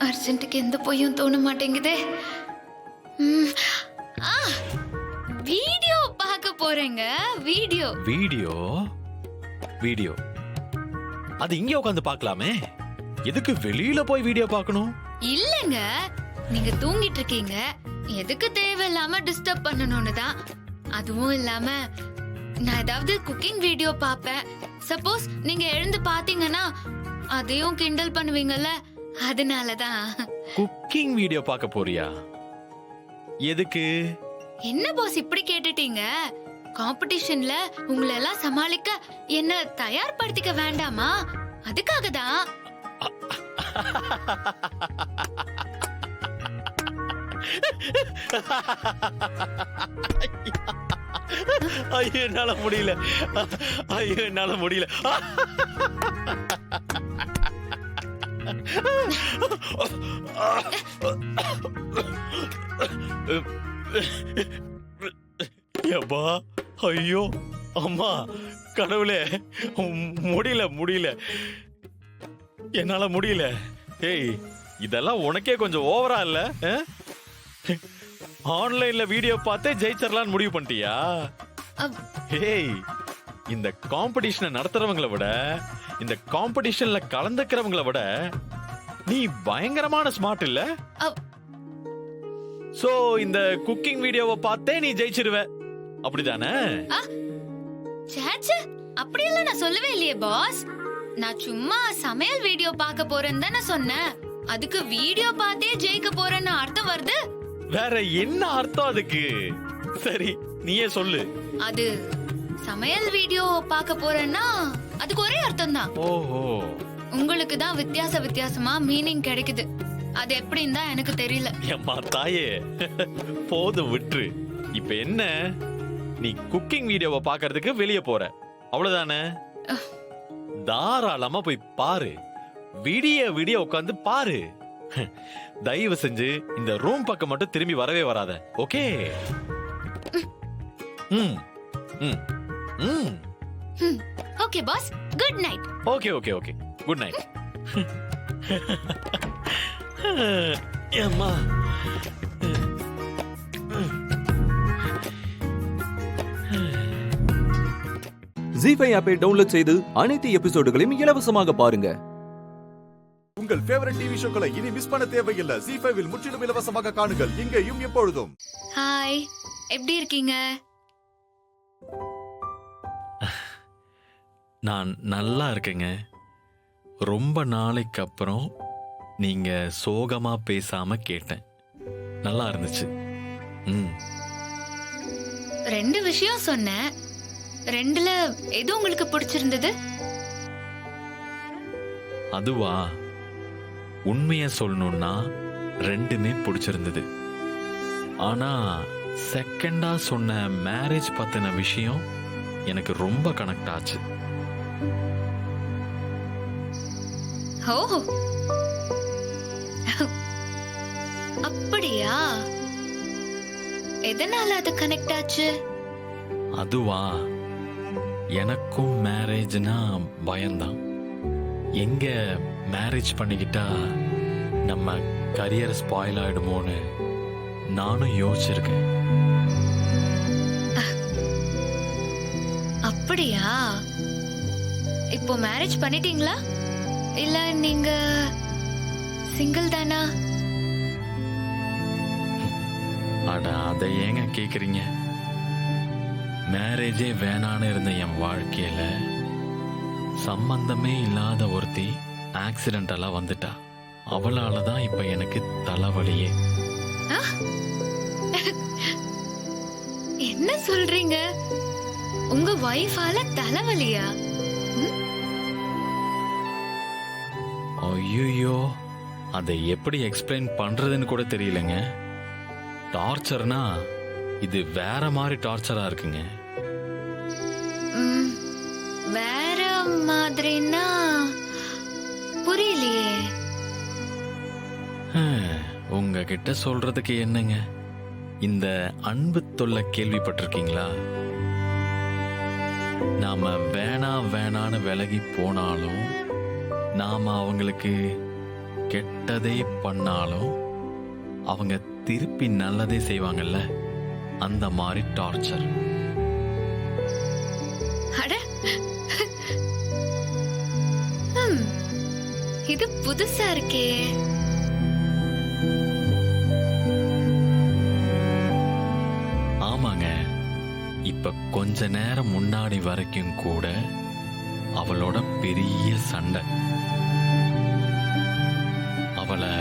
அர்ஜென்ட்டுக்கு எந்த பொய்யும் தோண மாட்டேங்குதே. வீடியோ பார்க்க போறேங்க. வீடியோ வீடியோ வீடியோ அது இங்க உட்காந்து பார்க்கலாமே. எதுக்கு வெளியில போய் வீடியோ பார்க்கணும்? இல்லங்க, நீங்க தூங்கிட்டு இருக்கீங்க, எதுக்கு தேவையில்லாம டிஸ்டர்ப் பண்ணணும்னு தான். அதுவும் இல்லாம நான் ஏதாவது குக்கிங் வீடியோ பாப்பேன். சப்போஸ் நீங்க எழுந்து பாத்தீங்கன்னா அதையும் கிண்டல் பண்ணுவீங்கல்ல, அதனாலதான். குக்கிங் வீடியோ பார்க்க போறியா? எதுக்கு? என்ன பாஸ் இப்படி கேட்டுட்டீங்க? காம்படிஷன்ல உங்களை எல்லாம் சமாளிக்க என்ன தயார்படுத்திக்க வேண்டாமா? அதுக்காக தான். ஐயோ என்னால முடியல. ஐயோ என்னால முடியல. யப்பா, ஐயோ அம்மா, கடவுளே, முடியல முடியல, என்னால முடியல. ஏய், இதெல்லாம் உனக்கே கொஞ்சம் ஓவரா இல்ல? ஆன்லைன்ல வீடியோ பார்த்தே ஜெயிச்சிரலாம்னு முடிவு பண்ணிட்டியா? ஏய், இந்த காம்படிஷனை நடத்துறவங்களை விட, இந்த காம்படிஷன்ல கலந்துக்கிறவங்களை விட நீ பயங்கரமான ஸ்மார்ட் இல்ல? சோ இந்த குக்கிங் வீடியோவை பார்த்தே நீ ஜெயிச்சிருவ, அப்படிதானே? சேச்சே, அப்படியெல்லாம் நான் சொல்லவே இல்லையே பாஸ். நான் சும்மா சமையல் வீடியோ பார்க்க போறேன்னு தானே சொன்னேன். அதுக்கு வீடியோ பார்த்தே ஜெயிக்க போறேன்னு அர்த்தம் வருது? வேற என்ன அர்த்தம் அதுக்கு? சரி நீயே சொல்லு. அது சமையல் வீடியோ பார்க்க போறேன்னா அதுக்கு ஒரே அர்த்தம் தான். ஓஹோ, உங்களுக்கு தான் வித்தியாசமா மீனிங் கிடைக்குது. அது எப்படின்னு தான் எனக்கு தெரியல. அம்மா தாயே, போதும் விட்டுரு. இப்ப என்ன, நீ குக்கிங் வீடியோவை பார்க்கிறதுக்கு வெளியே போற, அவ்வளவுதானே? தாராளமா போய் பாரு, விடிய உட்காந்து பாரு. தயவு செஞ்சு இந்த ரூம் பக்கம் மட்டும் திரும்பி வரவே வராத, okay? Okay boss, good night. Okay okay okay, good night. அம்மா, ஜீ5 ஆப்பை டவுன்லோட் செய்து அனைத்து எபிசோடுகளையும் இலவசமாக பாருங்க. உங்கள் ஃபேவரட் டிவி ஷோக்களை இனி மிஸ் பண்ண தேவையில்லை. ஜீ5 முற்றிலும் இலவசமாக காணுங்கள் இங்கேயும் எப்பொழுதும். ஹாய், எப்படி இருக்கீங்க? நான் நல்லா இருக்கேங்க. ரொம்ப நாளைக்கு அப்புறம் நீங்க சோகமா பேசாம கேட்டேன், நல்லா இருந்துச்சு. 2 விஷயம் சொன்னேன். 2ல எது உங்களுக்கு பிடிச்சிருந்தது? அதுவா, உண்மைய சொல்லணும்னா 2மே பிடிச்சிருந்தது. ஆனா செகண்டா சொன்ன மேரேஜ் பத்தின விஷயம் எனக்கு ரொம்ப கனெக்ட் ஆச்சு. ஓ, அப்படியா? எதனால அது கனெக்ட் ஆச்சு? அதுவா, எனக்கும் மேரேஜ்னா பயம்தான். எங்க மேரேஜ் பண்ணிக்கிட்டா நம்ம கரியர் ஸ்பாயில் ஆயிடுமோன்னு நானும் யோசிச்சிருக்கேன். அப்படியா? இப்போ மேரேஜ் பண்ணிட்டீங்களா இல்ல நீங்க சிங்கிள் தானா? அட அதை ஏங்க கேக்குறீங்க? மேரேஜே வேணான்னு இருந்த என் வாழ்க்கையில சம்பந்தமே இல்லாத ஒருத்தி ஆக்சிடென்டெல்லாம் வந்துட்டா. அவளால தான் இப்ப எனக்கு தலைவலியே. என்ன சொல்றீங்க? உங்க வைஃபால தலைவலியா? ஐயோ, அதை எப்படி எக்ஸ்பிளைன் பண்றதுன்னு கூட தெரியலங்க. டார்ச்சர்னா இது வேற மாதிரி டார்ச்சரா இருக்குங்க. வேற மாதிரினா புரியலையே. உங்ககிட்ட சொல்றதுக்கு என்னங்க, இந்த அன்பு தொல்லை கேள்விப்பட்டிருக்கீங்களா? நாம வேணான்னு விலகி போனாலும், நாம அவங்களுக்கு கெட்டதே பண்ணாலும் அவங்க திருப்பி நல்லதே செய்வாங்கல்ல, அந்த மாதிரி டார்ச்சர். இது புதுசா இருக்கே. ஆமாங்க, இப்ப கொஞ்ச நேரம் முன்னாடி வரைக்கும் கூட அவளோட பெரிய சண்டை. அவளை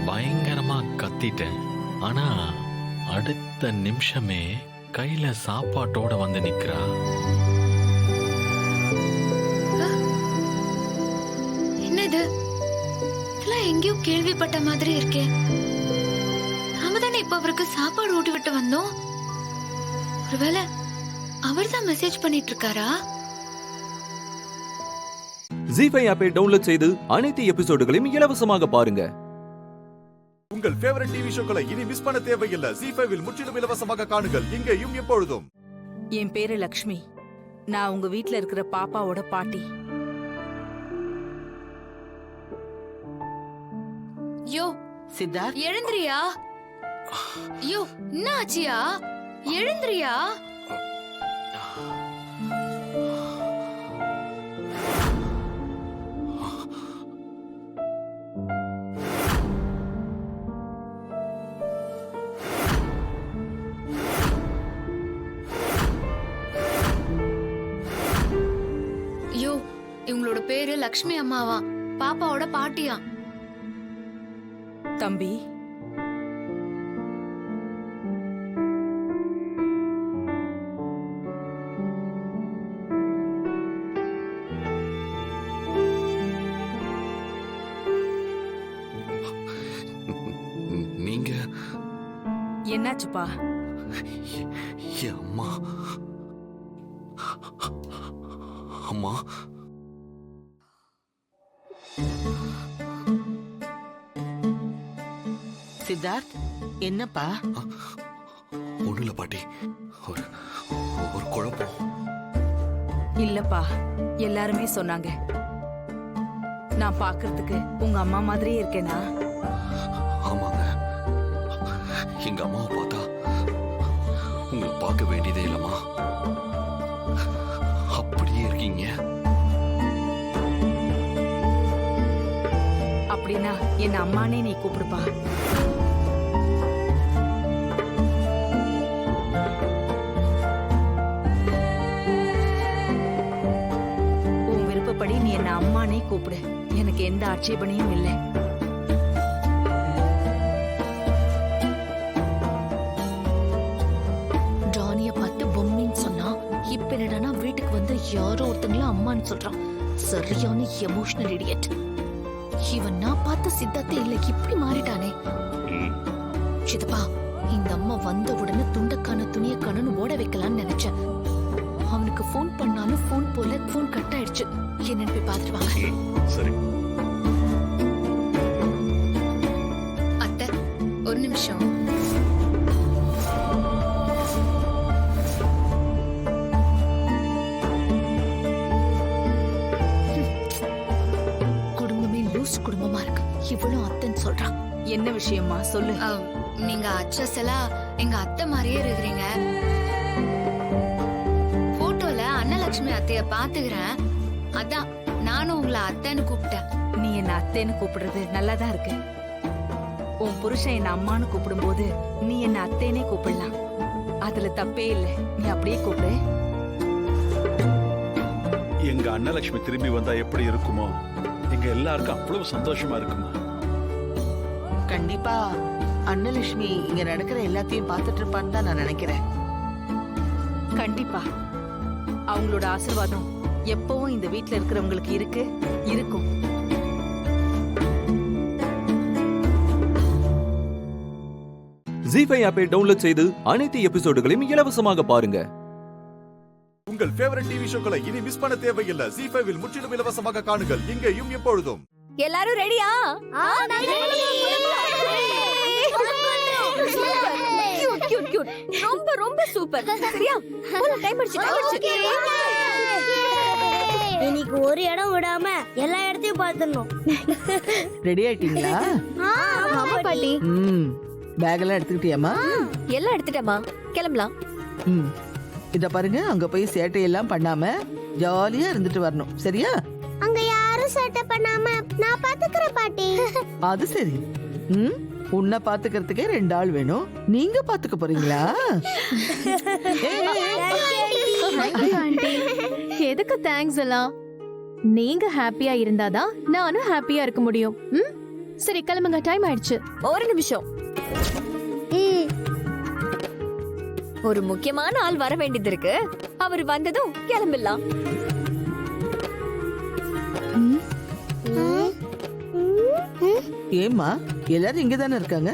பயங்கரமா கத்திட்டேன். ஆனா அடுத்த நிமிஷமே கையில சாப்பாட்டோட வந்து நிக்கிறா. என்னது? இதெல்லாம் எங்கேயோ கேள்விப்பட்ட மாதிரி இருக்கே. நாம தானே இப்ப அவருக்கு சாப்பாடு ஊட்டி விட்டு வந்தோம். ஒருவேளை அவர் தான் மெசேஜ் பண்ணிட்டு இருக்காரா? ஜீஃபை ஆப்பை டவுன்லோட் செய்து அனைத்து எபிசோடுகளையும் இலவசமாக பாருங்க. உங்கள் ஃபேவரட் டிவி ஷோக்களை இனி மிஸ் பண்ண தேவையில்லை. ஜீஃபைவில் முற்றிலும் இலவசமாக காணுங்கள், இங்கேயும் எப்பொழுதும். என் பேரு லக்ஷ்மி. நான் உங்க வீட்ல இருக்கிற பாப்பாவோட பாட்டி. யோ சித்தார்த், எழுந்திரியா? யோ என்ன ஆச்சியா? எழுந்திரியா? யோ, இவங்களோட பேரு லக்ஷ்மி அம்மாவா, பாப்பாவோட பாட்டியா. தம்பி, நீங்க என்னாச்சுப்பா? அம்மா அம்மா சித்தார்த், என்னப்பா? ஒண்ணுல பாட்டி, ஒரு குழப்பம். இல்லப்பா, எல்லாருமே சொன்னாங்க. நான் பாக்குறதுக்கு உங்க அம்மா மாதிரியே இருக்கேனா? ஆமாங்க, எங்க அம்மாவை பார்த்தா உங்களை பார்க்க வேண்டியதே இல்லம்மா, அப்படியே இருக்கீங்க. அப்படின்னா என்ன அம்மானே நீ கூப்பிடுப்பா. உன் விருப்பப்படி நீ என்ன அம்மானே கூப்பிடு, எனக்கு எந்த ஆட்சேபனையும் இல்லை. ஜானிய பார்த்து பொம்மின்னு சொன்னா, இப்ப என்னடானா வீட்டுக்கு வந்து யாரோ ஒருத்தங்கள அம்மான்னு சொல்றான். சரியான எமோஷனல் இடியட். இவன் நான் பார்த்த சித்தார்த்தே இல்ல, இப்படி மாறிட்டானே. சித்தப்பா, இந்த அம்மா வந்த உடனே துண்டக்கான துணியக்கானு ஓட வைக்கலான்னு நினைச்சேன். அவனுக்கு போன் பண்ணாலும் போன் போல, போன் கட் ஆயிடுச்சு. என்னன்னு போய் பாத்துட்டு வாங்க. சரி. அத்தை, ஒரு நிமிஷம். குடும்பமே லூஸ் குடும்பமா இருக்கு. இவ்வளவு அத்தைன்னு சொல்றான். என்ன விஷயமா சொல்லு. நீங்க அச்சசலா எங்க அத்தை மாதிரியே இருக்கிறீங்க. போட்டோல அன்னலட்சுமி அத்தைய பாத்துக்கிறேன். அதான் நானும் உங்களை அத்தைன்னு கூப்பிட்டேன். நீ என்ன அத்தைன்னு கூப்பிடுறது நல்லாதான் இருக்கு. உன் புருஷன் என்ன அம்மான்னு கூப்பிடும் போது நீ என்ன அத்தைனே கூப்பிடலாம். அதுல தப்பே இல்ல. நீ அப்படியே கூப்பிடு. எங்க அன்னலட்சுமி திரும்பி வந்தா எப்படி இருக்குமோ, எங்க எல்லாருக்கும் அவ்வளவு சந்தோஷமா இருக்குமா. கண்டிப்பா அன்னலட்சுமி இங்க நடக்கிற எல்லாத்தையும் பார்த்துட்டு இருப்பான்னு தான் நான் நினைக்கிறேன். கண்டிப்பா அவங்களோட ஆசீர்வாதம் எப்பவும் இந்த வீட்ல இருக்கிறவங்களுக்கு இருக்கும். ஜீஃபை ஆப்பை டவுன்லோட் செய்து அனைத்து எபிசோடுகளையும் இலவசமாக பாருங்க. உங்கள் ஃபேவரட் டிவி ஷோக்களை இனி மிஸ் பண்ண தேவையில்லை. ஜீ5 இல் முற்றிலும் இலவசமாக காணுங்கள், இங்கேயும் எப்பொழுதும். எல்லாரும் ரெடியா? ரொம்ப ரொம்ப சூப்பர். சரியா? டைம் ஆயிடுச்சு. இன்னைக்கு ஒரு இடம் விடாம எல்லா இடத்தையும் பார்த்துடணும். ரெடி ஆயிட்டீங்களா? ஆமா பாட்டி. பேக் எல்லாம் எடுத்துக்கிட்டியாமா? எல்லாம் எடுத்துட்டேமா. கிளம்பலாம். இத பாருங்க, அங்க போய் சேட்டையெல்லாம் பண்ணாம ஜாலியா இருந்துட்டு வரணும். சரியா? அங்க யாரும் சேட்டை பண்ணாம நான் பாத்துக்கிறேன் பாட்டி. அது சரி. உன்னை பாத்துக்கிறதுக்கே 2 ஆள் வேணும். நீங்க பாத்துக்க போறீங்களா? எதுக்கு தேங்க்ஸ் எல்லாம்? நீங்க ஹாப்பியா இருந்தாதான் நானும் ஹாப்பியா இருக்க முடியும். சரி கிளம்புங்க, டைம் ஆயிடுச்சு. ஒரு நிமிஷம். ஒரு முக்கியமான ஆள் வர வேண்டியது இருக்கு. அவர் வந்ததும் கிளம்பிடலாம். ஏம்மா எல்லாரும் இங்க தானே இருக்காங்க?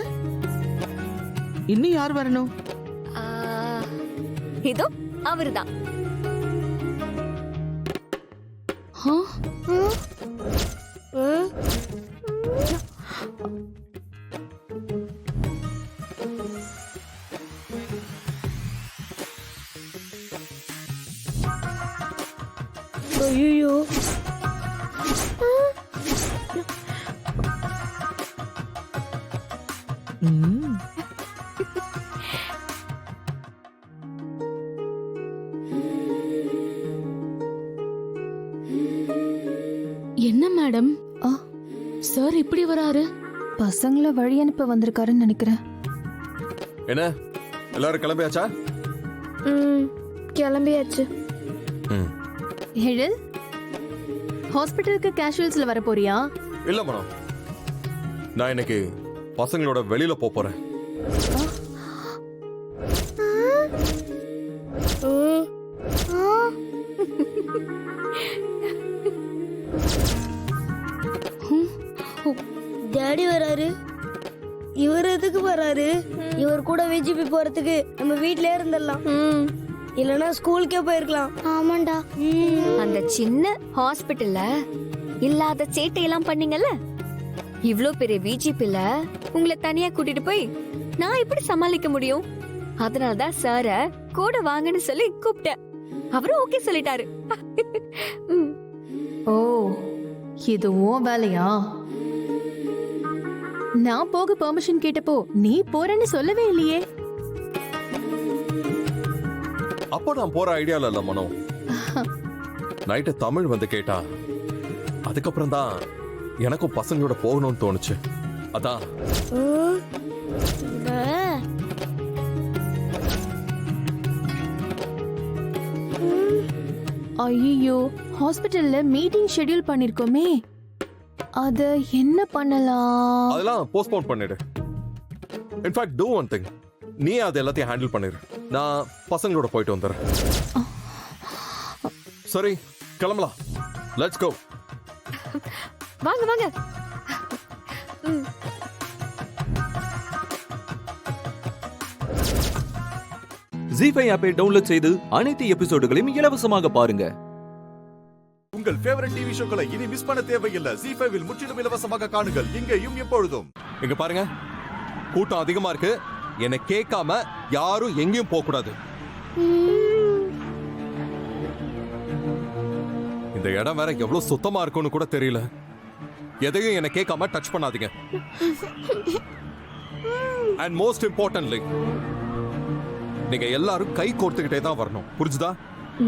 இன்னும் யார் வரணும்? இதோ அவர்தான். ஐயோ, என்ன மேடம், சார் இப்படி வராரு? பசங்களை வழி அனுப்ப வந்திருக்காருன்னு நினைக்கிறேன். என்ன எல்லாரும் கிளம்பியாச்சா? கிளம்பியாச்சு. எழில், ஹாஸ்பிட்டலுக்கு கேஷுவல்ஸ்ல வர போறியா? இல்ல மேடம், நான் இன்னைக்கு பசங்களோட வெளியில போறேன். டாடி வராரு. இவர் எதுக்கு வராரு? இவர் கூட விஜிபி போறதுக்கு நம்ம வீட்லயே இருந்துடலாம். இல்லனா ஸ்கூலுக்கே போயிருக்கலாம். ஆமாண்டா. அந்த சின்ன ஹாஸ்பிட்டல்ல இல்லாத சேட்டையெல்லாம் பண்ணீங்கல்ல, இவ்ளோ பெரிய விஜிபில உங்களை தனியா கூட்டிட்டு போய் நான் எப்படி சமாளிக்க முடியும்? அதனாலதான் சார கூட வாங்கன்னு சொல்லி கூப்பிட்டேன். அவரும் ஓகே சொல்லிட்டாரு. ஓ, இது உன் வேலையா? நான் போக பெர்மிஷன் கேட்டப்போ நீ போறேன்னு சொல்லவே இல்லையே. அப்போ நான் போற ஐடியால இல்ல மனோ. நைட்டு தமிழ் வந்து கேட்டா, அதுக்கப்புறம் தான் எனக்கும் பசங்களோட போகணும்னு தோணுச்சு. அதான் ஐயோ, ஹாஸ்பிட்டல்ல மீட்டிங் ஷெட்யூல் பண்ணிருக்கோமே, அத என்ன பண்ணலாம்? அதெல்லாம் போஸ்ட்போன் பண்ணிடு. இன்ஃபேக்ட் டூ ஒன் திங், நீ அது எல்லாத்தையும் ஹேண்டில் பண்ணிடு. நான் பசங்களோட போயிட்டு வந்துடுறேன். சரி, கிளம்பலாம். Let's go. வாங்க வாங்க. ஜீஃபை ஆப்பை டவுன்லோட் செய்து அனைத்து எபிசோடுகளையும் இலவசமாக பாருங்க. உங்கள் ஃபேவரட் டிவி ஷோக்களை இனி மிஸ் பண்ண தேவையில்லை. ஜீ5 இல் முற்றிலும் இலவசமாக காணுங்கள், இங்கேயும் எப்பொழுதும். இங்க பாருங்க, கூட்டம் அதிகமா இருக்கு. என்னை கேட்காம யாரும் எங்கேயும் போக கூடாது. இந்த இடம் வேற எவ்வளவு சுத்தமா இருக்கும்னு கூட தெரியல. எதையும் என்னை கேட்காம டச் பண்ணாதீங்க. அண்ட் மோஸ்ட் இம்பார்ட்டன்ட்லி, நீங்க எல்லாரும் கை கோர்த்துக்கிட்டே தான் வரணும். புரிஞ்சுதா?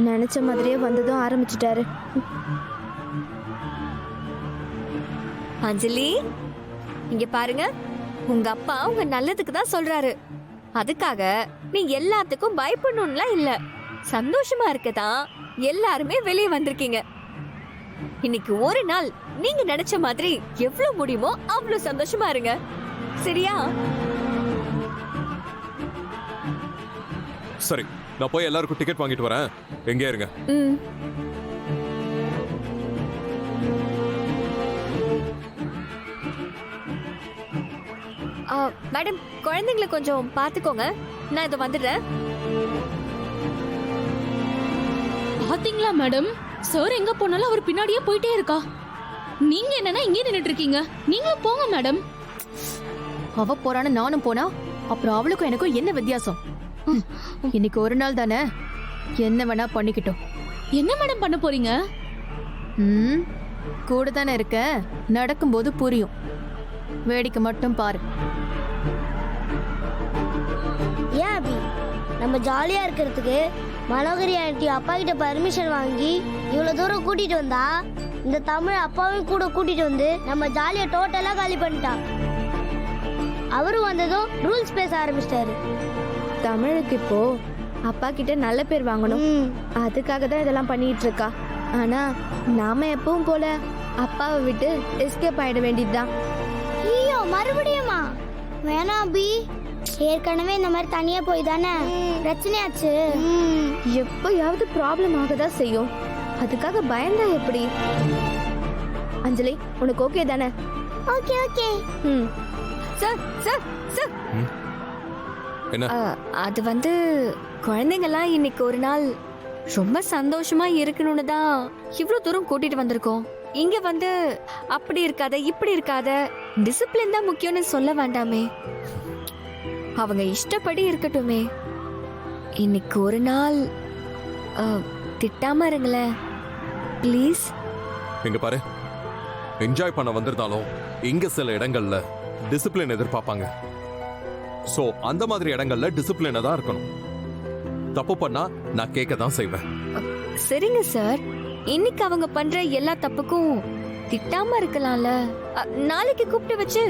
நினைச்ச மாதிரியே வந்ததும் ஆரம்பிச்சிட்டாரு. அஞ்சலி, இங்க பாருங்க, உங்க அப்பா உங்க நல்லதுக்கு தான் சொல்றாரு. அதுக்காக நீ எல்லாத்துக்கும் பயப்படணும்லாம் இல்ல. சந்தோஷமா இருக்கதான் எல்லாருமே வெளியே வந்திருக்கீங்க. இன்னைக்கு ஒரு நாள் நீங்க நினைச்ச மாதிரி எவ்வளவு முடியுமோ அவ்வளவு சந்தோஷமா இருங்க. சரியா? சரி, நான் போய் எல்லாருக்கும் டிக்கெட் வாங்கிட்டு வரேன். எங்கே இருங்க. மேடம், குழந்தைங்களை கொஞ்சம் பாத்துக்கோங்க. நான் இதை வந்துடுறேன். பாத்தீங்களா மேடம், சார் எங்க போனாலும் அவர் பின்னாடியே போயிட்டே இருக்கா. நீங்க என்னன்னா இங்கே நின்னுட்டு இருக்கீங்க. நீங்களும் போங்க மேடம். அவ போறான்னு நானும் போனா அப்புறம் அவளுக்கும் எனக்கும் என்ன வித்தியாசம்? இன்னைக்கு ஒரு நாள் தானே, என்ன வேணா பண்ணிக்கிட்டோம். என்ன மேடம் பண்ண போறீங்க? கூட தானே இருக்க, நடக்கும்போது புரியும். வேடிக்கை மட்டும் பாரு. ஏன் அபி, நம்ம ஜாலியா இருக்கிறதுக்கு மனோகரி ஆண்டி அப்பா கிட்ட பர்மிஷன் வாங்கி இவ்வளவு தூரம் கூட்டிட்டு வந்தா, இந்த தமிழ் அப்பாவையும் கூட கூட்டிட்டு வந்து நம்ம ஜாலியா டோட்டலா காலி பண்ணிட்டா. அவரும் வந்ததும் ரூல்ஸ் பேச ஆரம்பிச்சிட்டாரு. தமிழுக்கு இப்போ அப்பா கிட்ட நல்ல பேர் வாங்கணும், அதுக்காக தான் இதெல்லாம் பண்ணிட்டு இருக்கா. ஆனா நாம எப்பவும் போல அப்பாவை விட்டு எஸ்கேப் ஆயிட வேண்டியதுதான். ஐயோ, மறுபடியுமா? வேணாம் அபி, ஏற்கனவே இந்த மாதிரி தனியா போய் தானே பிரச்சனையாச்சு. எப்பயாவது ப்ராப்ளம் ஆகதான் செய்யும், அதுக்காக பயந்தா எப்படி? அஞ்சலி, உனக்கு ஓகே தானே? Okay okay. Sir sir sir, என்ன? அது வந்து குழந்தைங்கலாம் இன்னைக்கு ஒரு நாள் ரொம்ப சந்தோஷமா இருக்கணும்னு தான் இவ்வளவு தூரம் கூட்டிட்டு வந்திருக்கோம். இங்க வந்து அப்படி இருக்காத இப்படி இருக்காத, டிசிப்ளின் தான் முக்கியம்னு சொல்ல வேண்டாமே. அவங்க இஷ்டப்படி இருக்கட்டுமே. இன்னைக்கு ஒரு நாள் திட்டாம இருங்களேன் ப்ளீஸ். இங்க பாரு, என்ஜாய் பண்ண வந்திருந்தாலும் இங்க சில இடங்கள்ல டிசிப்ளின் எதிர்பார்ப்பாங்க. சோ அந்த மாதிரி இடங்கள்ல டிசிப்ளினா தான் இருக்கணும். தப்பு பண்ணா நான் கேட்க தான் செய்வேன். சரிங்க சார், இன்னைக்கு அவங்க பண்ற எல்லா தப்புக்கும் திட்டாம இருக்கலாம்ல. நாளைக்கு கூப்பிட்டு வச்சு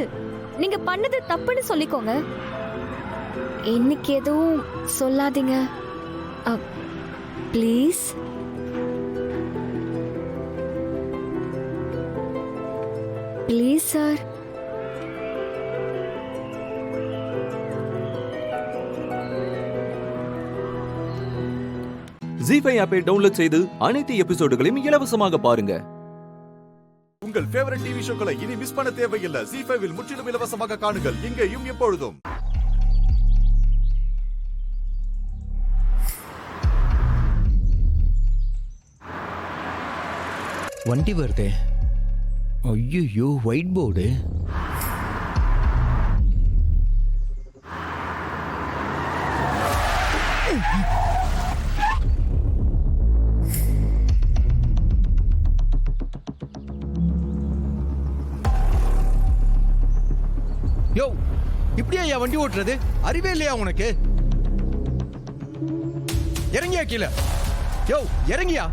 நீங்க பண்ணது தப்புன்னு சொல்லிக்கோங்க. இன்னைக்கு எதுவும் சொல்லாதீங்க ப்ளீஸ். Please sir. ஜீ5 ஆப்பை டவுன்லோட் செய்து அனைத்து எபிசோடுகளையும் இலவசமாக பாருங்க. உங்கள் ஃபேவரட் டிவி ஷோக்களை இனி மிஸ் பண்ண தேவையில்லை. ஜீ5 இல் முற்றிலும் இலவசமாக காணுங்கள், இங்கேயும் எப்பொழுதும். வண்டி வருதே. ஐயோ, ஒயிட் போர்டு. யோ, இப்படியா ஐயா வண்டி ஓட்டுறது? அறிவே இல்லையா உனக்கு? இறங்கியா கீழே. யோ, இறங்கியா.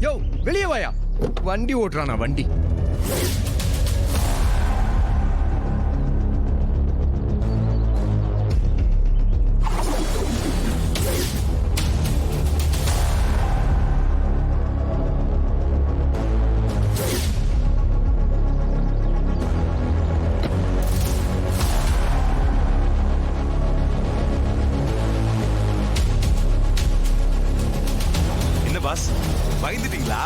யோ, வெளியே வாயா. வண்டி ஓட்டுறானா வண்டி? பயந்துட்டீங்களா?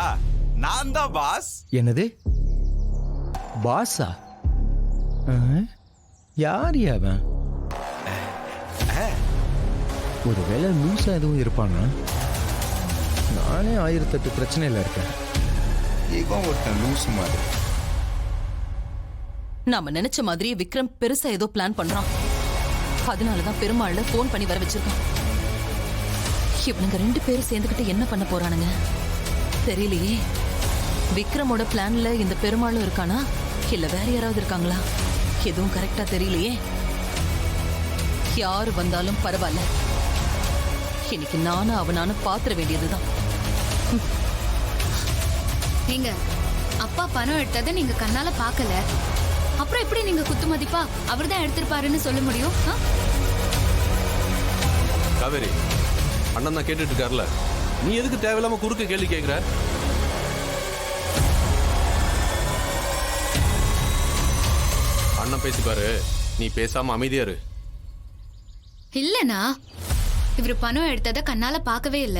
நான் தான் பாஸ். என்னது பாஸா? யார் அவன்? ஒருவேளை லூசா எதுவும் இருப்பானா? நானே 1008 பிரச்சனையில இருக்கேன். இவன் ஒருத்தன் லூஸ் மாதிரி. நாம நினைச்ச மாதிரியே விக்ரம் பெருசா ஏதோ பிளான் பண்றான். அதனாலதான் பெருமாள்ல போன் பண்ணி வர வச்சிருக்கான். இவனுங்க 2 பேரும் சேர்ந்துகிட்டு என்ன பண்ண போறானுங்க தெரியலையே. விக்ரமோட பிளான்ல இந்த பெருமாளும் இருக்கானா இல்ல வேற யாராவது இருக்காங்களா? எதுவும் கரெக்டா தெரியலையே. யாரு வந்தாலும் பரவாயில்ல, இன்னைக்கு நானும் அவனானும் பாத்திர வேண்டியதுதான். நீங்க அப்பா பணம் எடுத்ததை நீங்க கண்ணால பாக்கல, அப்புறம் எப்படி நீங்க குத்து மதிப்பா அவர்தான் எடுத்திருப்பாருன்னு சொல்ல முடியும்? காவேரி, அண்ணன் தான் கேட்டுட்டு இருக்காருல, நீ எதுக்கு தேவையில்லாம குறுக்க கேள்வி கேட்கிற? அண்ணன் பேசிப்பாரு, நீ பேசாம அமைதியா இரு. இல்லனா இவரு பணம் எடுத்ததை கண்ணால பாக்கவே இல்ல.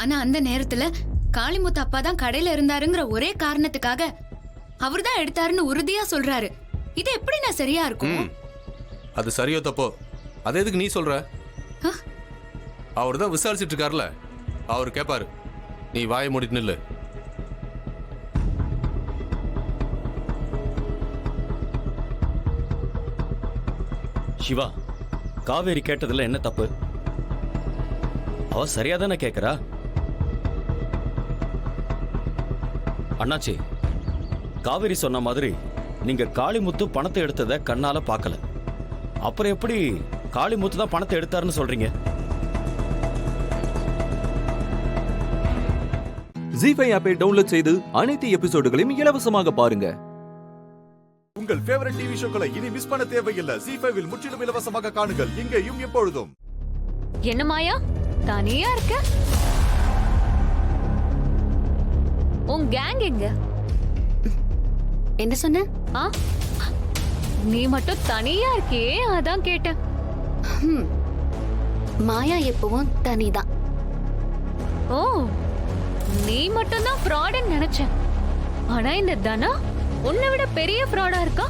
ஆனா அந்த நேரத்துல காளிமுத்து அப்பா தான் கடையில இருந்தாருங்கிற ஒரே காரணத்துக்காக அவர்தான் எடுத்தாருன்னு உறுதியா சொல்றாரு. இது எப்படி நான் சரியா இருக்கும்? அது சரியோ தப்போ அது எதுக்கு நீ சொல்ற? அவர் தான் விசாரிச்சுட்டு இருக்காருல, அவர் கேட்பாரு. நீ வாயை மூடிட்டு நில்லு. சிவா, காவேரி கேட்டதுல என்ன தப்பு? அவ சரியா தானே கேட்கறா. அண்ணாச்சி, காவேரி சொன்ன மாதிரி நீங்க காளிமுத்து பணத்தை எடுத்ததை கண்ணால பார்க்கல, அப்புறம் எப்படி காளிமுத்து தான் பணத்தை எடுத்தாருன்னு சொல்றீங்க? ஜி5 ஆப்பை டவுன்லோட் செய்து அனைத்து எபிசோடுகளையும் இலவசமாக பாருங்க. உங்கள் ஃபேவரட் டிவி ஷோக்களை இனி மிஸ் பண்ண தேவையில்லை. ஜி5 இல் முற்றிலும் இலவசமாக காணுங்கள், இங்கேயும் எப்பொழுதும். என்ன மாயா தனியா இருக்க? உன் கேங் எங்க? என்ன சொன்ன? நீ மட்டும் தனியா இருக்கியே, அதான் கேட்டேன். மாயா எப்பவும் தனிதான். ஓ, நீ மட்டும் தான் ஃப்ராட்னு நினைச்சேன். ஆனா இந்த தனா உன்னை விட பெரிய ஃப்ராடா இருக்கா.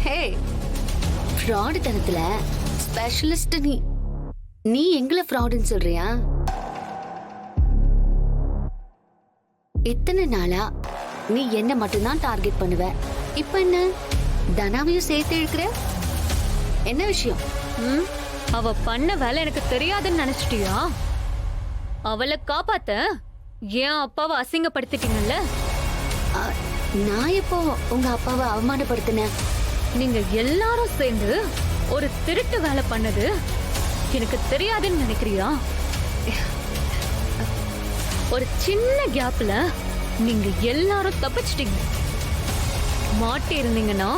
ஹே, ஃப்ராட் தனத்துல ஸ்பெஷலிஸ்ட் நீ. நீ எங்களை ஃப்ராட்னு சொல்றியா? இத்தனை நாளா நீ என்ன மட்டும்தான் டார்கெட் பண்ணுவ, இப்ப என்ன தனாவையும் சேர்த்து இழுக்கிற? என்ன விஷயம்? அவ பண்ண வேலை எனக்கு தெரியாதுன்னு நினைச்சிட்டியா? அவளை காப்பாத்த ஏன் அப்பாவை அசிங்கப்படுத்திட்டீங்கல்ல? நான் எப்போ உங்க அப்பாவை அவமானப்படுத்தினேன்? நீங்க எல்லாரும் சேர்ந்து ஒரு திருட்டு வேலை பண்ணது எனக்கு தெரியாதுன்னு நினைக்கிறியா? ஒரு சின்ன கேப்ல நீங்க எல்லாரும் தப்பிச்சிட்டீங்க. மாட்டி இருந்தீங்கன்னா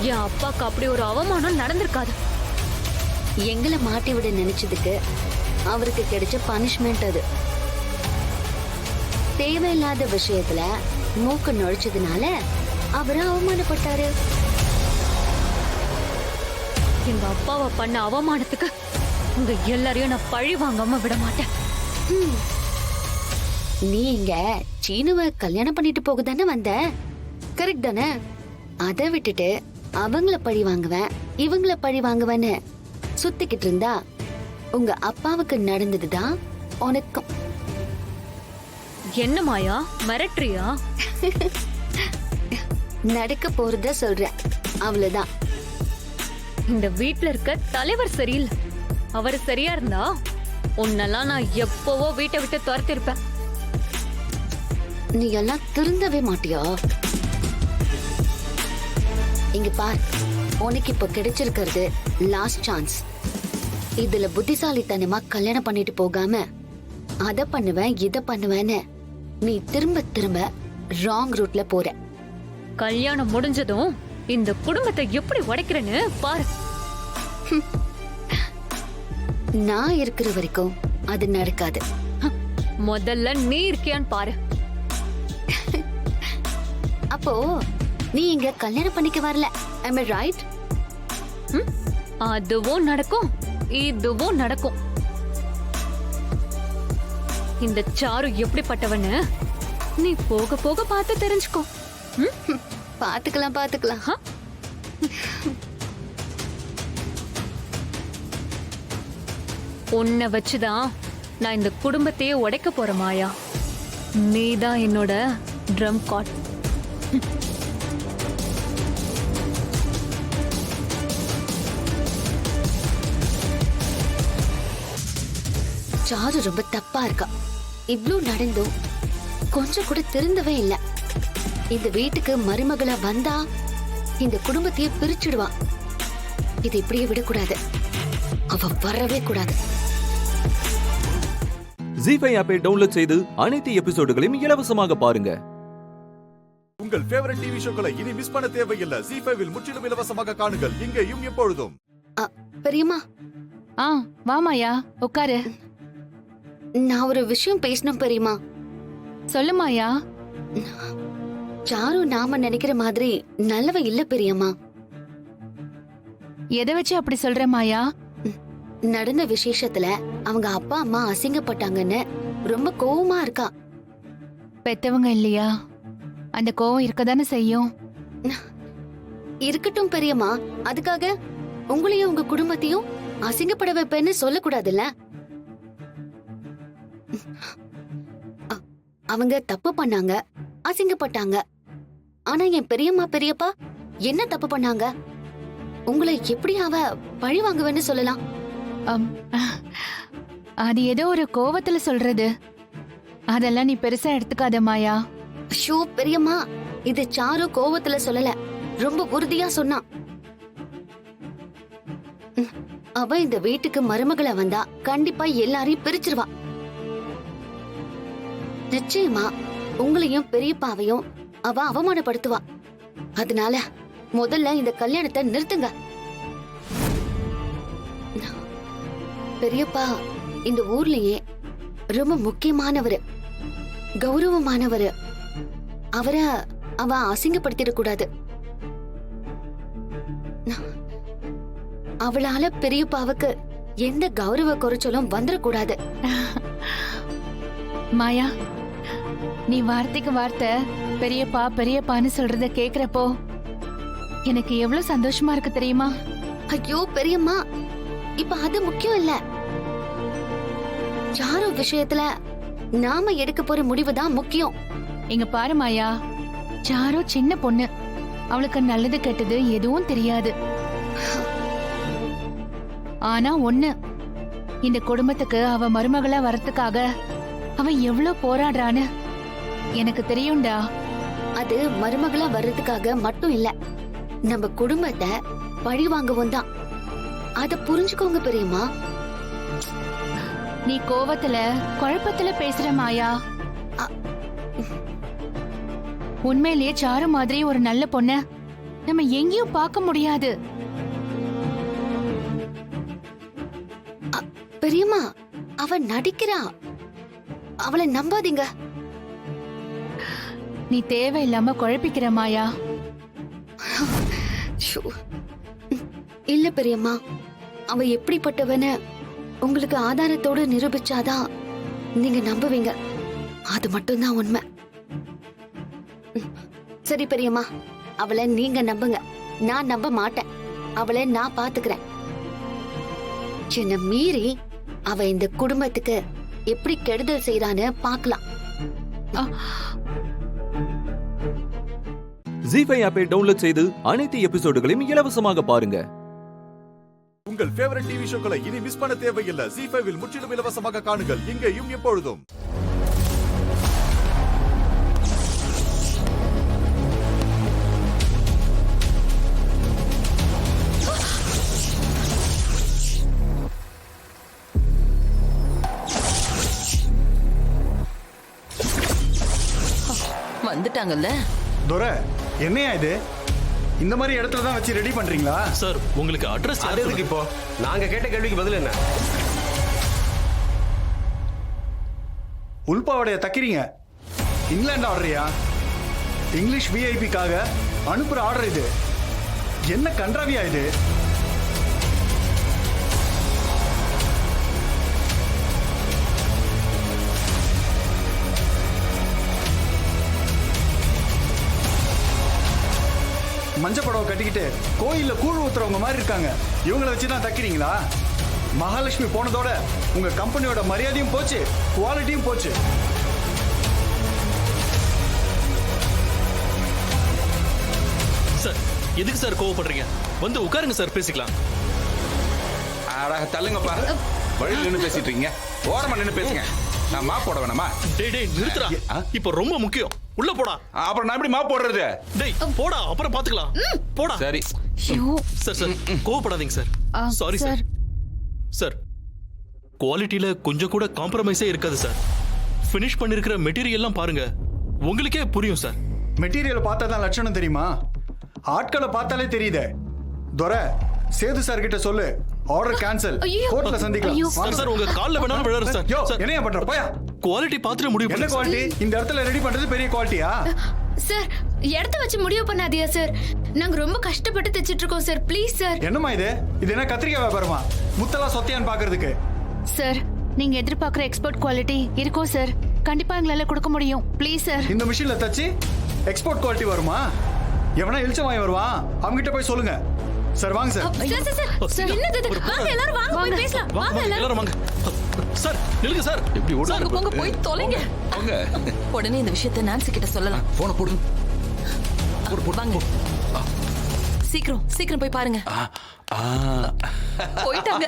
என் அப்பாக்கு அப்படி ஒரு அவமானம் நடந்திருக்காது. எங்களை மாட்டி விட நினைச்சதுக்கு அவருக்கு கிடைச்ச பனிஷ்மெண்ட் அது. தேவையில்லாத விஷயத்துல மூக்கு நுழைச்சதுனால அவரு அவமானப்பட்டாரு. எங்க அப்பாவை பண்ண அவமானத்துக்கு உங்க எல்லாரையும் நான் பழி வாங்காம விட மாட்டேன். நீ இங்க சீனுவை கல்யாணம் பண்ணிட்டு போக தானே வந்த, கரெக்ட் தானே? அதை விட்டுட்டு அவங்கள பழி வாங்குவேன் இவங்கள பழி வாங்குவேன்னு சுத்திக்கிட்டு இருந்தா உங்க அப்பாவுக்கு நடந்ததுதான் உனக்கும். என்ன மாயா மிரட்டுறியா? நடக்க போறத சொல்றேன், அவ்வளவுதான். இந்த வீட்ல இருக்க தலைவர் சரியில்லை. அவர் சரியா இருந்தா உன்னெல்லாம் நான் எப்பவோ வீட்டை விட்டு துரத்திருப்பேன். நீ எல்லாம் திருந்தவே மாட்டியா? இங்க பார், உனக்கு இப்ப கிடைச்சிருக்கிறது லாஸ்ட் சான்ஸ். இதுல புத்திசாலித்தனமா கல்யாணம் பண்ணிட்டு போகாம அத பண்ணுவேன் இத பண்ணுவேன்னு நீ திரும்ப திரும்ப ராங் ரூட்ல போற. கல்யாணம் முடிஞ்சதும் இந்த குடும்பத்தை எப்படி உடைக்கிறேன்னு பாரு. நான் இருக்கிற வரைக்கும் அது நடக்காது. முதல்ல நீ இருக்கியான்னு பாரு. அப்போ நீ இங்க கல்யாணம் பண்ணிக்க வரல, am I right? அதுவும் நடக்கும் இதுவும் நடக்கும். இந்த சாரு எப்படிப்பட்டவன்னு நீ போக போக பார்த்து தெரிஞ்சுக்கோ. பாத்துக்கலாம் பாத்துக்கலாம். உன்னை வச்சுதான் நான் இந்த குடும்பத்தையே உடைக்க போறேன் மாயா. நீதான் என்னோட ட்ரம் கார்ட். சாரு ரொம்ப தப்பா இருக்கா. இவ்ளோ நடந்தும் கொஞ்சம் கூட திருந்தவே இல்ல. இந்த வீட்டுக்கு மருமகளா வந்தா இந்த குடும்பத்தையே பிரிச்சிடுவா. இது இப்படியே விடக்கூடாது. அவ வரவே கூடாது. ஜீஃபை ஆப்பை டவுன்லோட் செய்து அனைத்து எபிசோடுகளையும் இலவசமாக பாருங்க. உங்கள் ஃபேவரட் டிவி ஷோக்களை இனி மிஸ் பண்ண தேவையில்லை. ஜீஃபைவில் முற்றிலும் இலவசமாக காணுங்கள், இங்கேயும் எப்பொழுதும். பெரியம்மா, வாமாயா, உட்காரு. நான் ஒரு விஷயம் பேசணும் பெரியம்மா. சொல்லுமாயா. சாரு நாம நினைக்கிற மாதிரி நல்லவ இல்ல பெரியம்மா. எதை வச்சு அப்படி சொல்ற மாயா? நடந்த விசேஷத்துல அவங்க அப்பா அம்மா அசிங்கப்பட்டாங்கன்னு ரொம்ப கோவமா இருக்கா. பெத்தவங்க இல்லையா, அந்த கோவம் இருக்கதானே செய்யும். இருக்கட்டும் பெரியம்மா, அதுக்காக உங்களையும் உங்க குடும்பத்தையும் அசிங்கப்பட வைப்பேன்னு சொல்லக்கூடாதுல்ல. அவங்க தப்பு பண்ணாங்க, அசிங்கப்பட்டாங்க. ஆனா என் பெரியம்மா பெரியப்பா என்ன தப்பு பண்ணாங்க? உங்களை எப்படி அவ பழி வாங்குவேன்னு சொல்லலாம்? அது ஏதோ ஒரு கோவத்துல சொல்றது. அதெல்லாம் நீ பெருசா எடுத்துக்காத மாயா. ஷோ பெரியம்மா, இது சாரு கோவத்துல சொல்லல, ரொம்ப உறுதியா சொன்னா. அவ இந்த வீட்டுக்கு மருமகளை வந்தா கண்டிப்பா எல்லாரையும் பிரிச்சிருவா. நிச்சயமா உங்களையும் பெரியப்பாவையும் அவ அவமானப்படுத்துவா. அதனால முதல்ல இந்த கல்யாணத்தை நிறுத்துங்க. பெரியப்பா இந்த ஊர்லயே ரொம்ப முக்கியமானவரு, கௌரவமானவரு. அவரை அவ அசிங்கப்படுத்திட கூடாது. அவளால பெரியப்பாவுக்கு எந்த கௌரவ குறைச்சலும் வந்துடக்கூடாது. மாயா, நீ வார்த்தைக்கு வார்த்தை பெரியப்பா பெரியப்பான்னு சொல்றத கேக்குறப்போ எனக்கு எவ்வளவு சந்தோஷமா இருக்கு தெரியுமா? ஐயோ பெரியம்மா, இப்ப அது முக்கியம் இல்ல. சாரு விஷயத்துல நாம எடுக்க போற முடிவுதான் முக்கியம். இங்க பாரு மாயா, சாரு சின்ன பொண்ணு, அவளுக்கு நல்லது கெட்டது எதுவும் தெரியாது. ஆனா ஒண்ணு, இந்த குடும்பத்துக்கு அவ மருமகளா வரத்துக்காக அவ எவ்வளவு போராடுறான்னு எனக்கு தெரியும்டா. அது மருமகளா வர்றதுக்காக மட்டும் இல்ல, நம்ம குடும்பத்தை பழி வாங்கவும் தான். அத புரிஞ்சுக்கோங்க பெரியம்மா. நீ கோவத்துல குழப்பத்துல பேசுற மாயா. உண்மையிலேயே சாரு மாதிரி ஒரு நல்ல பொண்ண நம்ம எங்கேயும் பார்க்க முடியாது. பெரியம்மா, அவ நடிக்கிறா, அவளை நம்பாதீங்க. நீ தேவையில்லாம குழப்பிக்கிற மாயா. இல்ல பெரியம்மா, அவ எப்படிப்பட்டவன்னு உங்களுக்கு ஆதாரத்தோட நிரூபிச்சாதான் நீங்க நம்புவீங்க. அது மட்டும்தான் உண்மை. சரி பெரியம்மா, அவளை நீங்க நம்புங்க, நான் நம்ப மாட்டேன். அவளை நான் பாத்துக்கிறேன். என்ன மீறி அவ இந்த குடும்பத்துக்கு எப்படி கெடுதல் செய்யறான்னு பாக்கலாம். ஜீஃபை ஆப்பை டவுன்லோட் செய்து அனைத்து எபிசோடுகளையும் இலவசமாக பாருங்க. உங்கள் ஃபேவரட் டிவி ஷோக்களை இனி மிஸ் பண்ண தேவையில்லை. ஜீஃபைவில் முற்றிலும் இலவசமாக காணுங்கள், இங்கேயும் எப்பொழுதும். வந்துட்டாங்கல்ல. துரை, என்னையா இது? இந்த மாதிரி இடத்துல தான் வச்சு ரெடி பண்றீங்களா? சார், உங்களுக்கு அட்ரஸ் அது எதுக்கு இப்போ? நாங்க கேட்ட கேள்விக்கு பதில் என்ன? உள்பாவடைய தக்கிறீங்க. இங்கிலாந்து ஆர்டரியா? இங்கிலீஷ் விஐபிக்காக அனுப்புற ஆர்டர் இது. என்ன கன்றாவியா இது? மஞ்சள் படவை கட்டிக்கிட்டு கோயில்ல கூழ் ஊத்துறவங்க மாதிரி இருக்காங்க. இவங்களை வச்சுதான் தைக்கிறீங்களா? மகாலட்சுமி போனதோட உங்க கம்பெனியோட மரியாதையும் போச்சு, குவாலிட்டியும் போச்சு. சார், எதுக்கு சார் கோவப்படுறீங்க? வந்து உட்காருங்க சார், பேசிக்கலாம். தள்ளுங்கப்பா. வழியில் நின்று பேசிட்டு இருக்கீங்க, ஓரமா நின்று பேசுங்க. நான் மாப் போட வேணாமா? டேய் நிறுத்துடா. இப்போ ரொம்ப முக்கியம். உள்ள போடா. அப்புறம் நான் எப்படி மாப் போடுறது? டேய் போடா, அப்புறம் பாத்துக்கலாம். போடா. சரி. சார் கோவப்படாதீங்க சார். Sorry sir. சார் குவாலிட்டியில கொஞ்சம் கூட காம்ப்ரமைஸே இருக்காது சார். ஃபினிஷ் பண்ணிருக்கிற மெட்டீரியல்லாம் பாருங்க, உங்களுக்கே புரியும் சார். மெட்டீரியல் பார்த்தா தான் லட்சணம் தெரியுமா? ஆட்களை பார்த்தாலே தெரியுதே. துரை, சேது சார் கிட்ட சொல்லு, ஆர்டர் கேன்சல். கோர்ட்ல சந்திக்கலாம். சார் உங்க கால்ல வேணாலும் விழறேன் சார். யோ, என்னைய பண்ற? போயா. குவாலிட்டி பார்த்துட்டு முடிவு என்ன குவாலிட்டி? இந்த இடத்துல ரெடி பண்றது பெரிய குவாலிட்டியா? சார் இடத்த வச்சு முடிவு பண்ணாதியா சார். நாங்க ரொம்ப கஷ்டப்பட்டு தைச்சிட்டு இருக்கோம் சார். Please sir. என்னம்மா இது? இது என்ன கத்திரிக்காய் வியாபாரமா? முத்தலா சொத்தையான்னு பாக்குறதுக்கு? சார் நீங்க எதிர்பார்க்குற எக்ஸ்போர்ட் குவாலிட்டி இருக்கும் சார். கண்டிப்பா எங்களால கொடுக்க முடியும். Please sir. இந்த மிஷின்ல தச்சு எக்ஸ்போர்ட் குவாலிட்டி வருமா? எவனா இழுச்ச வாங்கி வருவான், அவங்க கிட்ட போய் சொல்லுங்க. சார் வாங்க சார். சார் என்னது இது? வாங்க எல்லாரும் வாங்க போய் பேசலாம். வாங்க எல்லாரும் வாங்க. சார் நில்லுங்க சார். எப்படி போங்க போங்க போய் தொலைங்க. போங்க. உடனே இந்த விஷயத்தை நான்சி கிட்ட சொல்லலாம். போன போடு. வாங்க. சீக்கிரம் சீக்கிரம் போய் பாருங்க. போயிட்டாங்க.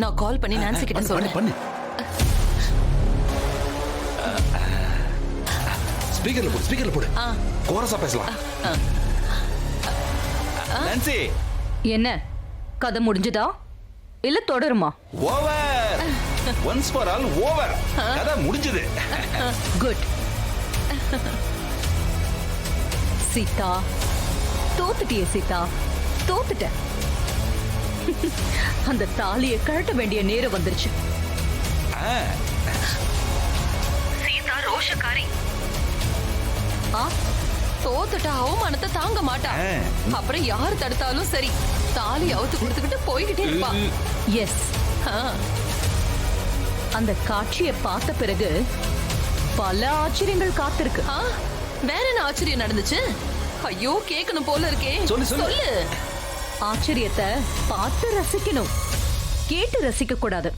நான் கால் பண்ணி நான்சி கிட்ட சொல்றேன். பண்ணு. ஸ்பீக்கர்ல போடு. கோரஸா பேசலாம். நான்சி, என்ன கதை முடிஞ்சதா இல்ல தொடருமா? Over. Once for all over. கதை முடிஞ்சது. குட். சீதா தோத்துட்டியே சீதா, தோத்துட்ட. அந்த தாலியை கழட்ட வேண்டிய நேரம் வந்துருச்சு. சீதா ரோஷக்காரி. தோத்துட்ட அவமானத்தை தாங்க மாட்டா. அப்புறம் யாரு தடுத்தாலும் சரி, தாலி அவுத்து கொடுத்துக்கிட்டு போய்கிட்டே இருப்பா. எஸ். அந்த காட்சியை பார்த்த பிறகு பல ஆச்சரியங்கள் காத்திருக்கு. வேற என்ன ஆச்சரியம் நடந்துச்சு? ஐயோ கேட்கணும் போல இருக்கே. சொல்லு. ஆச்சரியத்தை பார்த்து ரசிக்கணும், கேட்டு ரசிக்க கூடாது.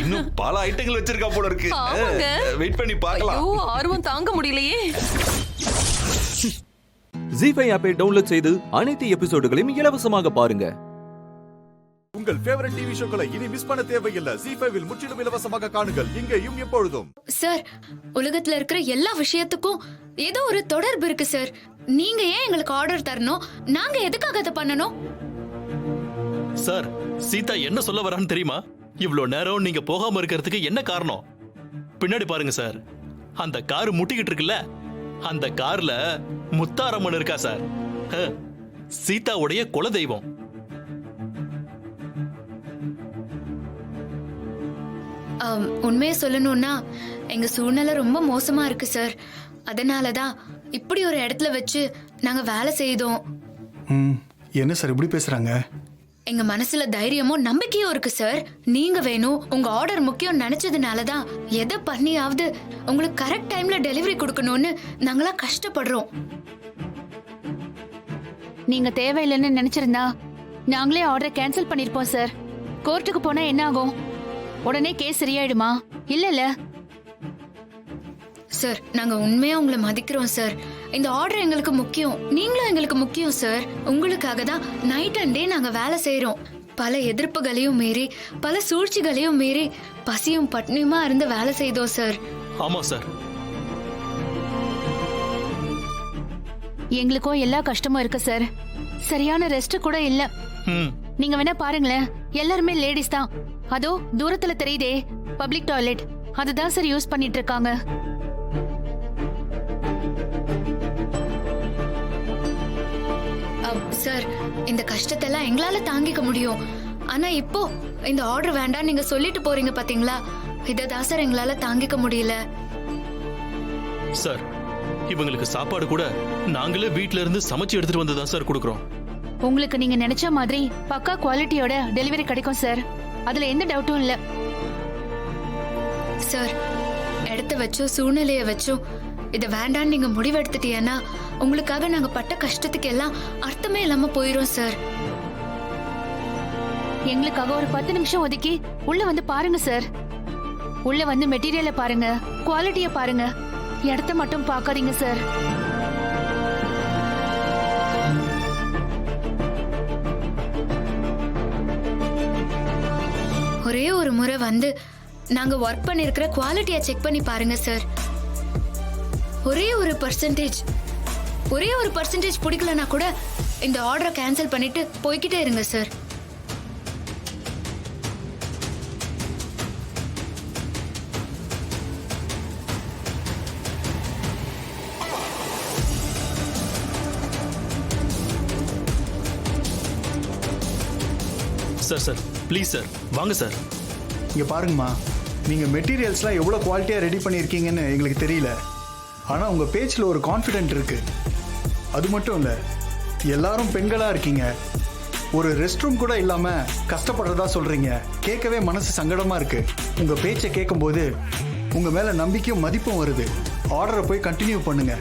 இன்னும் பல ஐட்டங்கள் வச்சிருக்கா போல இருக்கு. வெயிட் பண்ணி பார்க்கலாம். ஐயோ ஆர்வம் தாங்க முடியலையே. ஜீஃபை ஆப்பை டவுன்லோட் செய்து அனைத்து எபிசோடுகளையும் இலவசமாக பாருங்க. உங்கள் ஃபேவரட் டிவி ஷோக்களை இனி மிஸ் பண்ண தேவையில்லை. ஜீஃபைவில் முற்றிலும் இலவசமாக காணுங்கள், இங்கேயும் எப்பொழுதும். சார் உலகத்துல இருக்கிற எல்லா விஷயத்துக்கும் ஏதோ ஒரு தொடர்பு இருக்கு சார். நீங்க ஏன் எங்களுக்கு ஆர்டர் தரணும்? நாங்க எதுக்காக அதை பண்ணணும்? சார் சீதா என்ன சொல்ல வரான்னு தெரியுமா? இவ்ளோ நேரம் நீங்க போகாம இருக்கிறதுக்கு என்ன காரணம்? பின்னாடி பாருங்க சார், அந்த கார் முட்டிக்கிட்டு இருக்குல்ல, அந்த கார்ல முத்தாரம்மன் இருக்கா சார். சீதாவுடைய குலதெய்வம். உண்மையை சொல்லணும்னா எங்க சூழ்நிலை ரொம்ப மோசமா இருக்கு சார். அதனாலதான் இப்படி ஒரு இடத்துல வச்சு நாங்க வேலை செய்தோம். என்ன சார் இப்படி பேசுறாங்க? எங்க மனசுல தைரியமும் நம்பிக்கையும் இருக்கு சார். நீங்க வேணும், உங்க ஆர்டர் முக்கியம் நினைச்சதுனாலதான் எதை பண்ணியாவது உங்களுக்கு கரெக்ட் டைம்ல டெலிவரி கொடுக்கணும்னு நாங்களா கஷ்டப்படுறோம். நீங்க தேவையில்லைன்னு நினைச்சிருந்தா நாங்களே ஆர்டர் கேன்சல் பண்ணிருப்போம் சார். கோர்ட்டுக்கு போனா என்ன ஆகும்? உடனே கேஸ் சரியாயிடுமா? இல்ல சார் நாங்க உண்மையா உங்களை மதிக்கிறோம் சார். இந்த ஆர்டர் எங்களுக்கு முக்கியம், நீங்களும் எங்களுக்கு முக்கியம் சார். உங்களுக்காக தான் நைட் அண்ட் டே நாங்க வேலை செய்யறோம். பல எதிர்ப்புகளையும் மீறி, பல சூழ்ச்சிகளையும் மீறி, பசியும் பட்னியுமா இருந்து வேலை செய்தோம் சார். ஆமா சார். எங்களுக்கும் எல்லா கஷ்டமும் இருக்கு சார். சரியான ரெஸ்ட் கூட இல்ல. நீங்க வேணா பாருங்களேன், எல்லாருமே லேடிஸ் தான். அதோ தூரத்துல தெரியுதே பப்ளிக் டாய்லெட், அதுதான் சார் யூஸ் பண்ணிட்டு இருக்காங்க. சார் இந்த கஷ்டத்தெல்லாம் எங்களால தாங்கிக்க முடியும். ஆனா இப்போ இந்த ஆர்டர் வேண்டாம் நீங்க சொல்லிட்டு போறீங்க பாத்தீங்களா, இததான் சார் எங்களால தாங்கிக்க முடியல. சார் இவங்களுக்கு சாப்பாடு கூட நாங்களே வீட்ல இருந்து சமைச்சு எடுத்துட்டு வந்துதான் சார் கொடுக்கறோம். உங்களுக்கு நீங்க நினைச்ச மாதிரி பக்கா குவாலிட்டியோட டெலிவரி கிடைக்கும் சார். அதுல எந்த டவுட்டும் இல்ல சார். இடத்த வச்சோ சூழ்நிலைய வச்சோ இத வேண்டான்னு நீங்க முடிவெடுத்துட்டீங்கன்னா உங்களுக்காக நாங்க பட்ட கஷ்டத்துக்கு எல்லாம் அர்த்தமே இல்லாம போயிரும் சார். எங்களுக்காக ஒரு 10 நிமிஷம் ஒதுக்கி உள்ள வந்து பாருங்க சார். உள்ள வந்து மெட்டீரியலை பாருங்க, குவாலிட்டியை பாருங்க, இடத்த மட்டும் பார்க்காதீங்க சார். ஒரே ஒரு முறை வந்து நாங்க ஒர்க் பண்ணிருக்கிற குவாலிட்டியை செக் பண்ணி பாருங்க சார். ஒரே ஒரு பர்சன்டேஜ் பிடிக்கலனா கூட இந்த ஆர்டரை கேன்சல் பண்ணிட்டு போய்கிட்டே இருங்க சார். சார் ப்ளீஸ் சார், வாங்க சார். இங்க பாருங்கம்மா, நீங்க மெட்டீரியல்ஸ்லாம் எவ்வளவு குவாலிட்டியா ரெடி பண்ணியிருக்கீங்கன்னு எங்களுக்கு தெரியல. ஆனா உங்க பேச்சில் ஒரு கான்ஃபிடென்ட் இருக்கு. அது மட்டும் இல்ல, எல்லாரும் பெண்களா இருக்கீங்க. ஒரு ரெஸ்ட் ரூம் கூட இல்லாம கஷ்டப்படுறதா சொல்றீங்க. கேட்கவே மனசு சங்கடமா இருக்கு. உங்க பேச்சை கேட்கும்போது உங்க மேல நம்பிக்கையும் மதிப்பும் வருது. ஆர்டரை போய் கண்டினியூ பண்ணுங்க.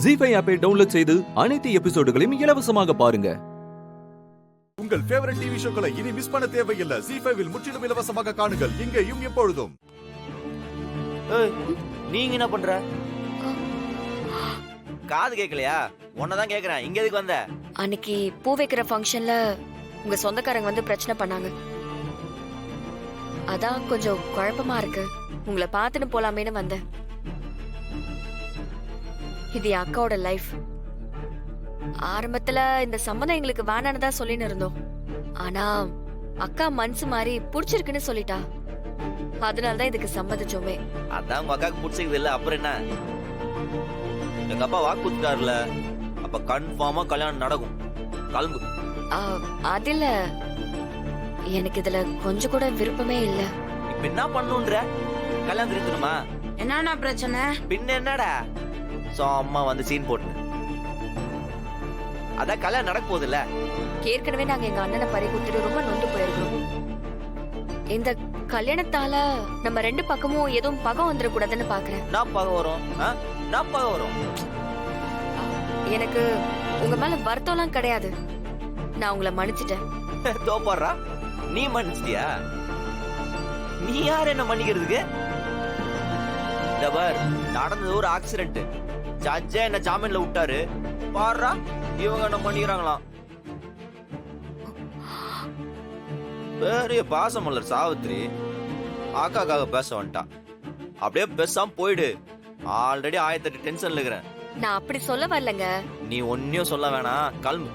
ஜீ5 ஆப்பை டவுன்லோட் செய்து அனைத்து எபிசோடுகளையும் இலவசமாக பாருங்க. உங்கள் ஃபேவரட் டிவி ஷோக்களை இனி மிஸ் பண்ண தேவையில்லை. ஜீ5 முற்றிலும் இலவசமாக காணுங்கள், இங்கேயும் எப்பொழுதும். நீங்க என்ன பண்ற? காது கேட்கலையா? உன்னதான் கேக்குறேன். இங்க எதுக்கு வந்த? அன்னைக்கு பூ வைக்கிற ஃபங்க்ஷன்ல உங்க சொந்தக்காரங்க வந்து பிரச்சனை பண்ணாங்க. அதான் கொஞ்சம் குழப்பமா இருக்கு. உங்களை பார்த்துட்டு போலாமேன்னு வந்தேன். இது என் அக்காவோட லைஃப். ஆரம்பத்துல இந்த சம்மந்தம் எங்களுக்கு வேணான்னு தான் சொல்லின்னு இருந்தோம். ஆனா அக்கா மனசு மாறி புடிச்சிருக்குன்னு சொல்லிட்டா. அதனாலதான் இதுக்கு சம்மதிச்சோமே. அதான் உங்க அக்காக்கு பிடிச்சிக்குது இல்ல, அப்புறம் என்ன? எங்க அப்பா வாக்கு கொடுத்துட்டாருல, அப்ப கன்ஃபார்மா கல்யாணம் நடக்கும். கிளம்பு. அதுல எனக்கு இதுல கொஞ்சம் கூட விருப்பமே இல்ல. இப்ப என்ன பண்ணுன்ற? கல்யாணம் இருக்கணுமா? என்னன்னா பிரச்சனை? பின்ன என்னடா அம்மா வந்து சீன் போட்டு அதான் கல்யாணம் நடக்க போகுது இல்ல. ஏற்கனவே நாங்க எங்க அண்ணனை பறி கொடுத்துட்டு ரொம்ப நொந்து போயிருக்கோம். இந்த கல்யாணத்தால நம்ம ரெண்டு பக்கமும் எதுவும் பகம் வந்துடக்கூடாதுன்னு பாக்குறேன். நான் பகம் வரும். எனக்கு உங்க மேல வருத்தம்லாம் கிடையாது. நான் உங்களை மன்னிச்சிட்டேன். தோப்பாடுறா, நீ மன்னிச்சிட்டியா? நீ யார் என்ன மன்னிக்கிறதுக்கு? நடந்தது ஒரு ஆக்சிடென்ட். ஜட்ஜே என்ன ஜாமீன்ல விட்டாரு. பாடுறா, இவங்க என்ன பண்ணிக்கிறாங்களாம். பெரிய பாசமல்லர் சாவித்ரி அக்காக்காக பேச வந்துட்டா. அப்படியே பேசாம போயிடு. ஆல்ரெடி 1008 டென்ஷன்ல இருக்கிறேன். நான் அப்படி சொல்ல வரலங்க. நீ ஒன்னும் சொல்ல வேணாம், கிளம்பு.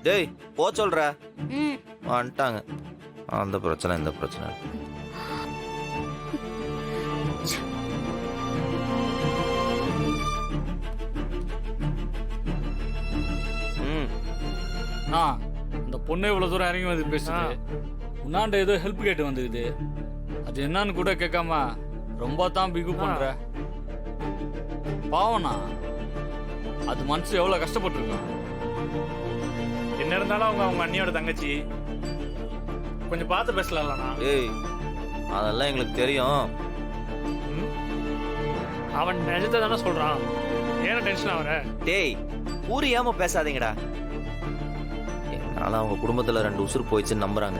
டேய் போ சொல்ற. வந்துட்டாங்க. அந்த பிரச்சனை இந்த பிரச்சனை. இந்த பொண்ணு இவ்வளவு தூரம் இறங்கி வந்து பேசுது. உன்னாண்ட ஏதோ ஹெல்ப் கேட்டு வந்துக்குது. அது என்னன்னு கூட கேட்காம ரொம்ப தான் பிகு பண்ற. பாவனா, அது மனசு எவ்வளவு கஷ்டப்பட்டிருக்கும். என்ன இருந்தாலும் அவங்க அண்ணியோட தங்கச்சி. கொஞ்சம் பார்த்து பேசலாம்லண்ணா. ஏய், அதெல்லாம் எங்களுக்கு தெரியும். அவன் நிஜத்தை தானே சொல்றான். ஏன்னா டென்ஷன் ஆவற? டேய் புரியாம பேசாதீங்கடா. என்னால அவங்க குடும்பத்துல 2 உசுறு போயிடுச்சுன்னு நம்புறாங்க.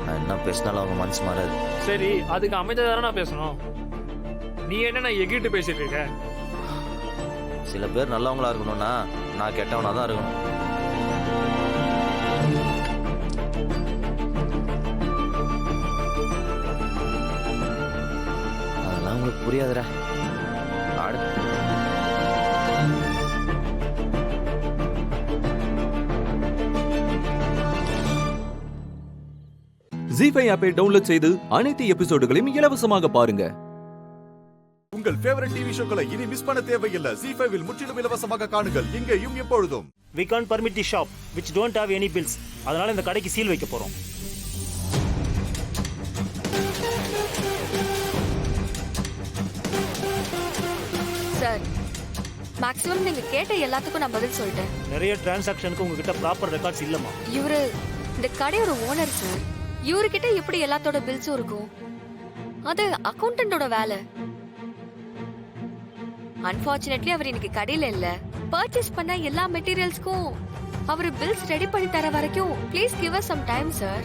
நான் என்ன பேசினாலும் அவங்க மனசு மாறாது. சரி, அதுக்கு அமைதியா தானே பேசணும். நீ என்ன எகிட்டு பேசிட்டு இருக்க? சில பேர் நல்லவங்களா இருக்கணும்னா நான் கெட்டவனா தான் இருக்கணும். அதெல்லாம் உங்களுக்கு புரியாதுடா. ஜீ5 ஆப்பை டவுன்லோட் செய்து அனைத்து எபிசோடுகளையும் இலவசமாக பாருங்க. உங்கள் ஃபேவரட் டிவி ஷோக்களை இனி மிஸ் பண்ண தேவையில்லை. ஜீ5 முற்றிலும் இலவசமாக காணுங்கள், இங்கேயும் எப்பொழுதும். We can't permit the shop which don't have any bills. அதனால இந்த கடைக்கு சீல் வைக்க போறோம். சார், மேக்ஸிமம் நீங்க கேட்ட எல்லாத்துக்கும் நான் பதில் சொல்லிட்டேன். நிறைய டிரான்சாக்ஷனுக்கு உங்ககிட்ட ப்ராப்பர் ரெக்கார்ட்ஸ் இல்லமா. இவரு இந்த கடையோட ஓனர் சார். இவர்கிட்ட எப்படி எல்லாத்தோட பில்ஸும் இருக்கும்? அது அக்கவுண்டன்டோட வேலை. அன்பார்ச்சுனேட்லி அவர் இன்னைக்கு கடையில இல்ல. பர்ச்சேஸ் பண்ண எல்லா மெட்டீரியல்ஸ்க்கும் அவர் பில்ஸ் ரெடி பண்ணி தர வரைக்கும் please give us some time sir.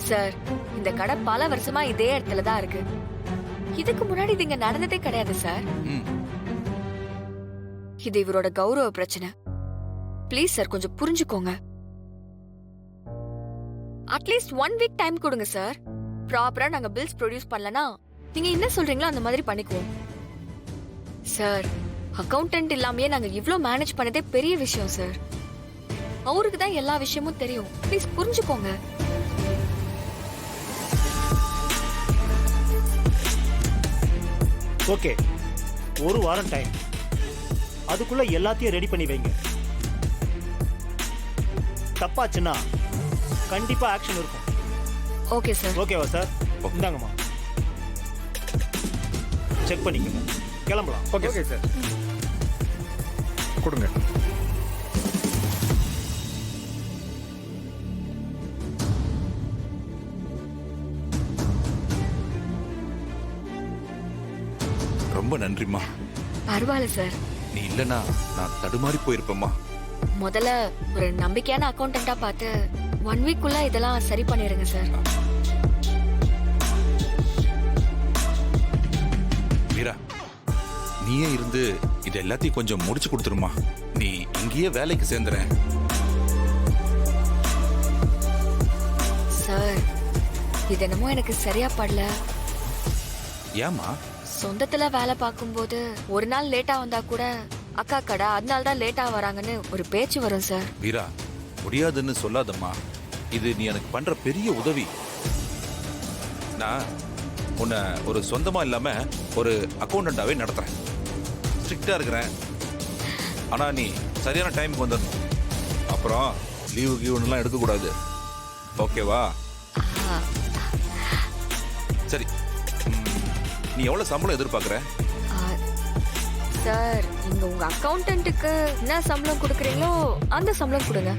Sir இந்த கடை பல வருஷமா இதே இடத்துல தான் இருக்கு. இதுக்கு முன்னாடி இது இங்க நடந்ததே கிடையாது சார். இது இவரோட கௌரவ பிரச்சனை. ப்ளீஸ் சார் கொஞ்சம் புரிஞ்சுக்கோங்க. அட்லீஸ்ட் 1 வீக் டைம் கொடுங்க சார். ப்ராப்பரா நாங்க பில்ஸ் ப்ரொடியூஸ் பண்ணலனா நீங்க என்ன சொல்றீங்களோ அந்த மாதிரி பண்ணிக்குவோம். சார் அக்கவுண்டன்ட் இல்லாமயே நாங்க இவ்ளோ மேனேஜ் பண்ணதே பெரிய விஷயம் சார். அவருக்கு தான் எல்லா விஷயமும் தெரியும். ப்ளீஸ் புரிஞ்சுக்கோங்க. ஓகே, ஒரு வாரம் டைம். அதுக்குள்ள எல்லாத்தையும் ரெடி பண்ணி வைங்க. தப்பாச்சுன்னா கண்டிப்பா ஆக்ஷன் இருக்கும். Okay sir. ஓகேவா சார்? இந்தாங்கம்மா, செக் பண்ணிக்கோங்க. கிளம்பலாம். Okay sir. கொடுங்க. ரொம்ப நன்றிம்மா. பரவாயில்ல சார். நீ இல்லனா நான் தடுமாறி போயிருப்பேம்மா. முதல்ல ஒரு நம்பிக்கையான அக்கவுண்டன்ட்டா பார்த்து 1 வீக்குள்ள இதெல்லாம் சரி பண்ணிடுங்க சார். வீரா, நீயே இருந்து இது எல்லாத்தையும் கொஞ்சம் முடிச்சு கொடுத்துருமா. நீ இங்கேயே வேலைக்கு சேர்ந்துறேன். சார் இது என்னமோ எனக்கு சரியா படல. ஏமா? சொந்தத்துல வேலை பார்க்கும்போது ஒரு நாள் லேட்டா வந்தா கூட அக்கா கடை அதனால தான் லேட்டா வராங்கன்னு ஒரு பேச்சு வரும் சார். வீரா, முடியாதுன்னு சொல்லாதம்மா. இது நீ எனக்கு பண்ற பெரிய உதவி. நான் உன்னை ஒரு சொந்தமா இல்லாம ஒரு அக்கௌண்டன்டாவே நடத்துறேன். ஸ்ட்ரிக்டா இருக்கிறேன். ஆனா நீ சரியான டைமுக்கு வந்துடணும். அப்புறம் லீவு கீவுலாம் எடுக்கக்கூடாது. ஓகேவா? சரி, நீ எவ்வளவு சம்பளம் எதிர்பார்க்குற? சார் நீங்க உங்க அக்கவுண்டன்ட்டுக்கு என்ன சம்பளம் கொடுக்குறீங்களோ அந்த சம்பளம் கொடுங்க.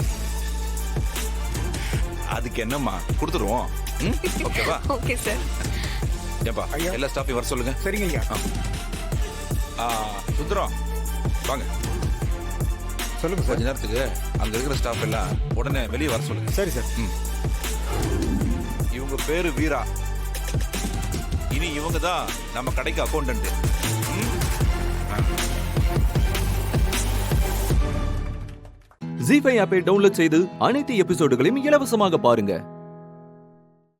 அதுக்கு என்னம்மா, கொடுத்துருவோம். ஓகேவா? Okay sir. ஏப்பா, எல்லா ஸ்டாஃபையும் வர சொல்லுங்க. சரிங்க ஐயா. சுந்தரம் வாங்க. சொல்லுங்க சார். கொஞ்ச நேரத்துக்கு அங்க இருக்கிற ஸ்டாஃப் எல்லாம் உடனே வெளியே வர சொல்லுங்க. சரி சார். இவங்க பேரு வீரா. இனி இவங்க தான் நம்ம கடைக்கு அக்கௌண்டன்ட். ஜீ5 ஆப்பை டவுன்லோட் செய்து அனைத்து எபிசோடுகளையும் இலவசமாக பாருங்க.